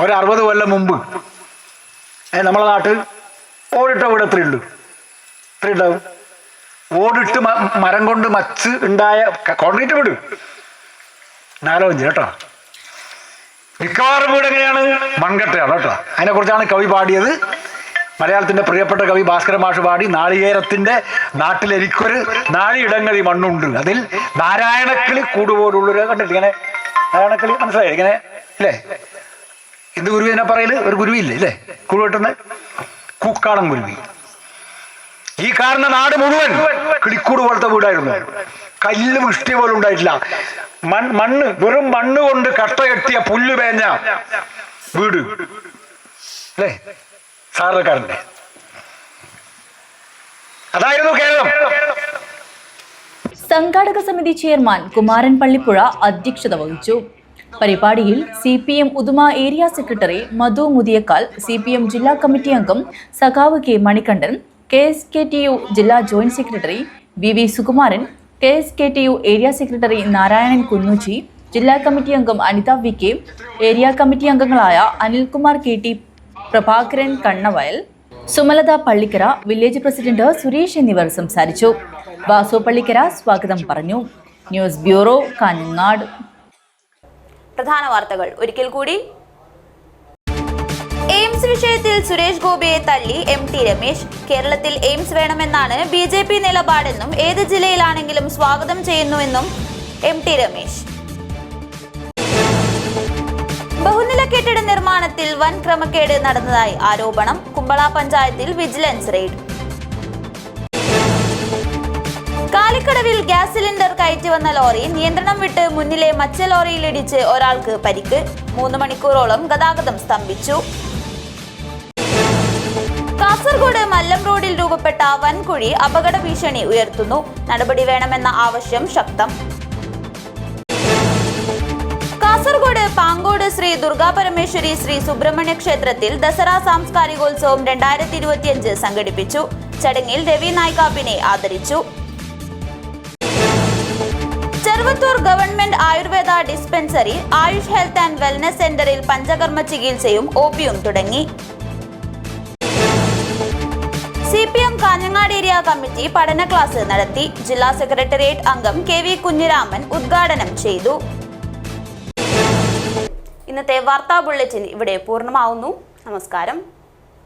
ഒരു 60 കൊല്ലം മുമ്പ് നമ്മളെ നാട്ടിൽ ഓടിട്ട വീട് എത്രയുണ്ട്? എത്ര ഉണ്ടാവും? ഓടിട്ട് മരം കൊണ്ട് മച്ച് ഉണ്ടായ കോൺക്രീറ്റ് വീട് 4-5 കേട്ടോ. മിക്കവാറും വീട് എങ്ങനെയാണ്? മൺകട്ടയാണ് കേട്ടോ. അതിനെക്കുറിച്ചാണ് കവി പാടിയത്. മലയാളത്തിന്റെ പ്രിയപ്പെട്ട കവി ഭാസ്കര മാഷ് പാടി, നാളികേരത്തിന്റെ നാട്ടിലെനിക്കൊരു നാളിയിടങ്ങളിൽ മണ്ണുണ്ട്, അതിൽ നാരായണക്കിളി കൂടുപോലുള്ളൊരു കണ്ടിട്ട് ഇങ്ങനെ നാരായണക്കിളി മനസ്സിലായി ഇങ്ങനെ അല്ലേ? എന്ത് കുരുവി എന്നെ പറയല്? ഒരു കുരുവില്ലേ അല്ലേ? കുഴുവെട്ടുന്ന കൂക്കാടൻ കുരുവി. ഈ കാണുന്ന നാട് മുഴുവൻ കിളിക്കൂട് പോലത്തെ വീടായിരുന്നു. കല്ല് വൃഷ്ടി പോലും ഉണ്ടായിട്ടില്ല. മണ്ണ്, വെറും മണ്ണ് കൊണ്ട് കട്ട കെട്ടിയ പുല്ല് പേഞ്ഞ വീട് അല്ലേ? സാധാരണക്കാരൻ്റെ അതായിരുന്നു കേരളം. സംഘാടക സമിതി ചെയർമാൻ കുമാരൻ പള്ളിപ്പുഴ അധ്യക്ഷത വഹിച്ചു. പരിപാടിയിൽ CPM Uduma area secretary Madhu Muthiyakkal, CPM ജില്ലാ കമ്മിറ്റി അംഗം സഖാവ് K മണികണ്ഠൻ, KSKTU ജില്ലാ joint secretary VV Sukumaran, KSKTU area secretary Narayanan Kunnuchi, ജില്ലാ കമ്മിറ്റി അംഗം അനിത VK, ഏരിയ കമ്മിറ്റി അംഗങ്ങളായ Anilkumar KT, Prabhakaran Kannavayal, Sumalatha Pallikkara, village president Suresh എന്നിവർ സംസാരിച്ചു. വാസു പള്ളിക്കര സ്വാഗതം പറഞ്ഞു. News bureau, Kanhangad. പ്രധാന വാർത്തകൾ ഒരിക്കൽ കൂടി. എയിംസ് എയിംസ് വിഷയത്തിൽ സുരേഷ് ഗോപിയെ തള്ളി MT രമേശ്. കേരളത്തിൽ എയിംസ് വേണമെന്നാണ് BJP നിലപാടെന്നും ഏത് ജില്ലയിലാണെങ്കിലും സ്വാഗതം ചെയ്യുന്നുവെന്നും MT രമേശ്. ബഹുനില കെട്ടിട നിർമ്മാണത്തിൽ വൻ ക്രമക്കേട് നടന്നതായി ആരോപണം. കുമ്പള പഞ്ചായത്തിൽ വിജിലൻസ് റെയ്ഡ്. കാലിക്കടവിൽ ഗ്യാസ് സിലിണ്ടർ കയറ്റി വന്ന ലോറി നിയന്ത്രണം വിട്ട് മുന്നിലെ മച്ച ലോറിയിലിടിച്ച് ഒരാൾക്ക് പരിക്ക്. 3 മണിക്കൂറോളം ഗതാഗതം സ്തംഭിച്ചു. കാസർഗോഡ് മല്ലം റോഡിൽ രൂപപ്പെട്ട വൻകുഴി അപകട ഭീഷണി ഉയർത്തുന്നു. നടപടി വേണമെന്ന ആവശ്യം ശക്തം. കാസർഗോഡ് പാങ്കോട് ശ്രീ ദുർഗാപരമേശ്വരി ശ്രീ സുബ്രഹ്മണ്യ ക്ഷേത്രത്തിൽ ദസറ സാംസ്കാരികോത്സവം 2025 സംഘടിപ്പിച്ചു. ചടങ്ങിൽ രവി നായികാപ്പിനെ ആദരിച്ചു. Cheruvathur government Ayurveda dispensary Ayush health and wellness സെന്ററിൽ പഞ്ചകർമ്മ ചികിത്സയും OPയും തുടങ്ങി. CPM കാഞ്ഞങ്ങാട് ഏരിയ കമ്മിറ്റി പഠന ക്ലാസ് നടത്തി. ജില്ലാ സെക്രട്ടേറിയറ്റ് അംഗം KV കുഞ്ഞിരാമൻ ഉദ്ഘാടനം ചെയ്തു. ഇന്നത്തെ വാർത്താ ബുള്ളറ്റിൻ ഇവിടെ പൂർണ്ണമാവുന്നു. നമസ്കാരം.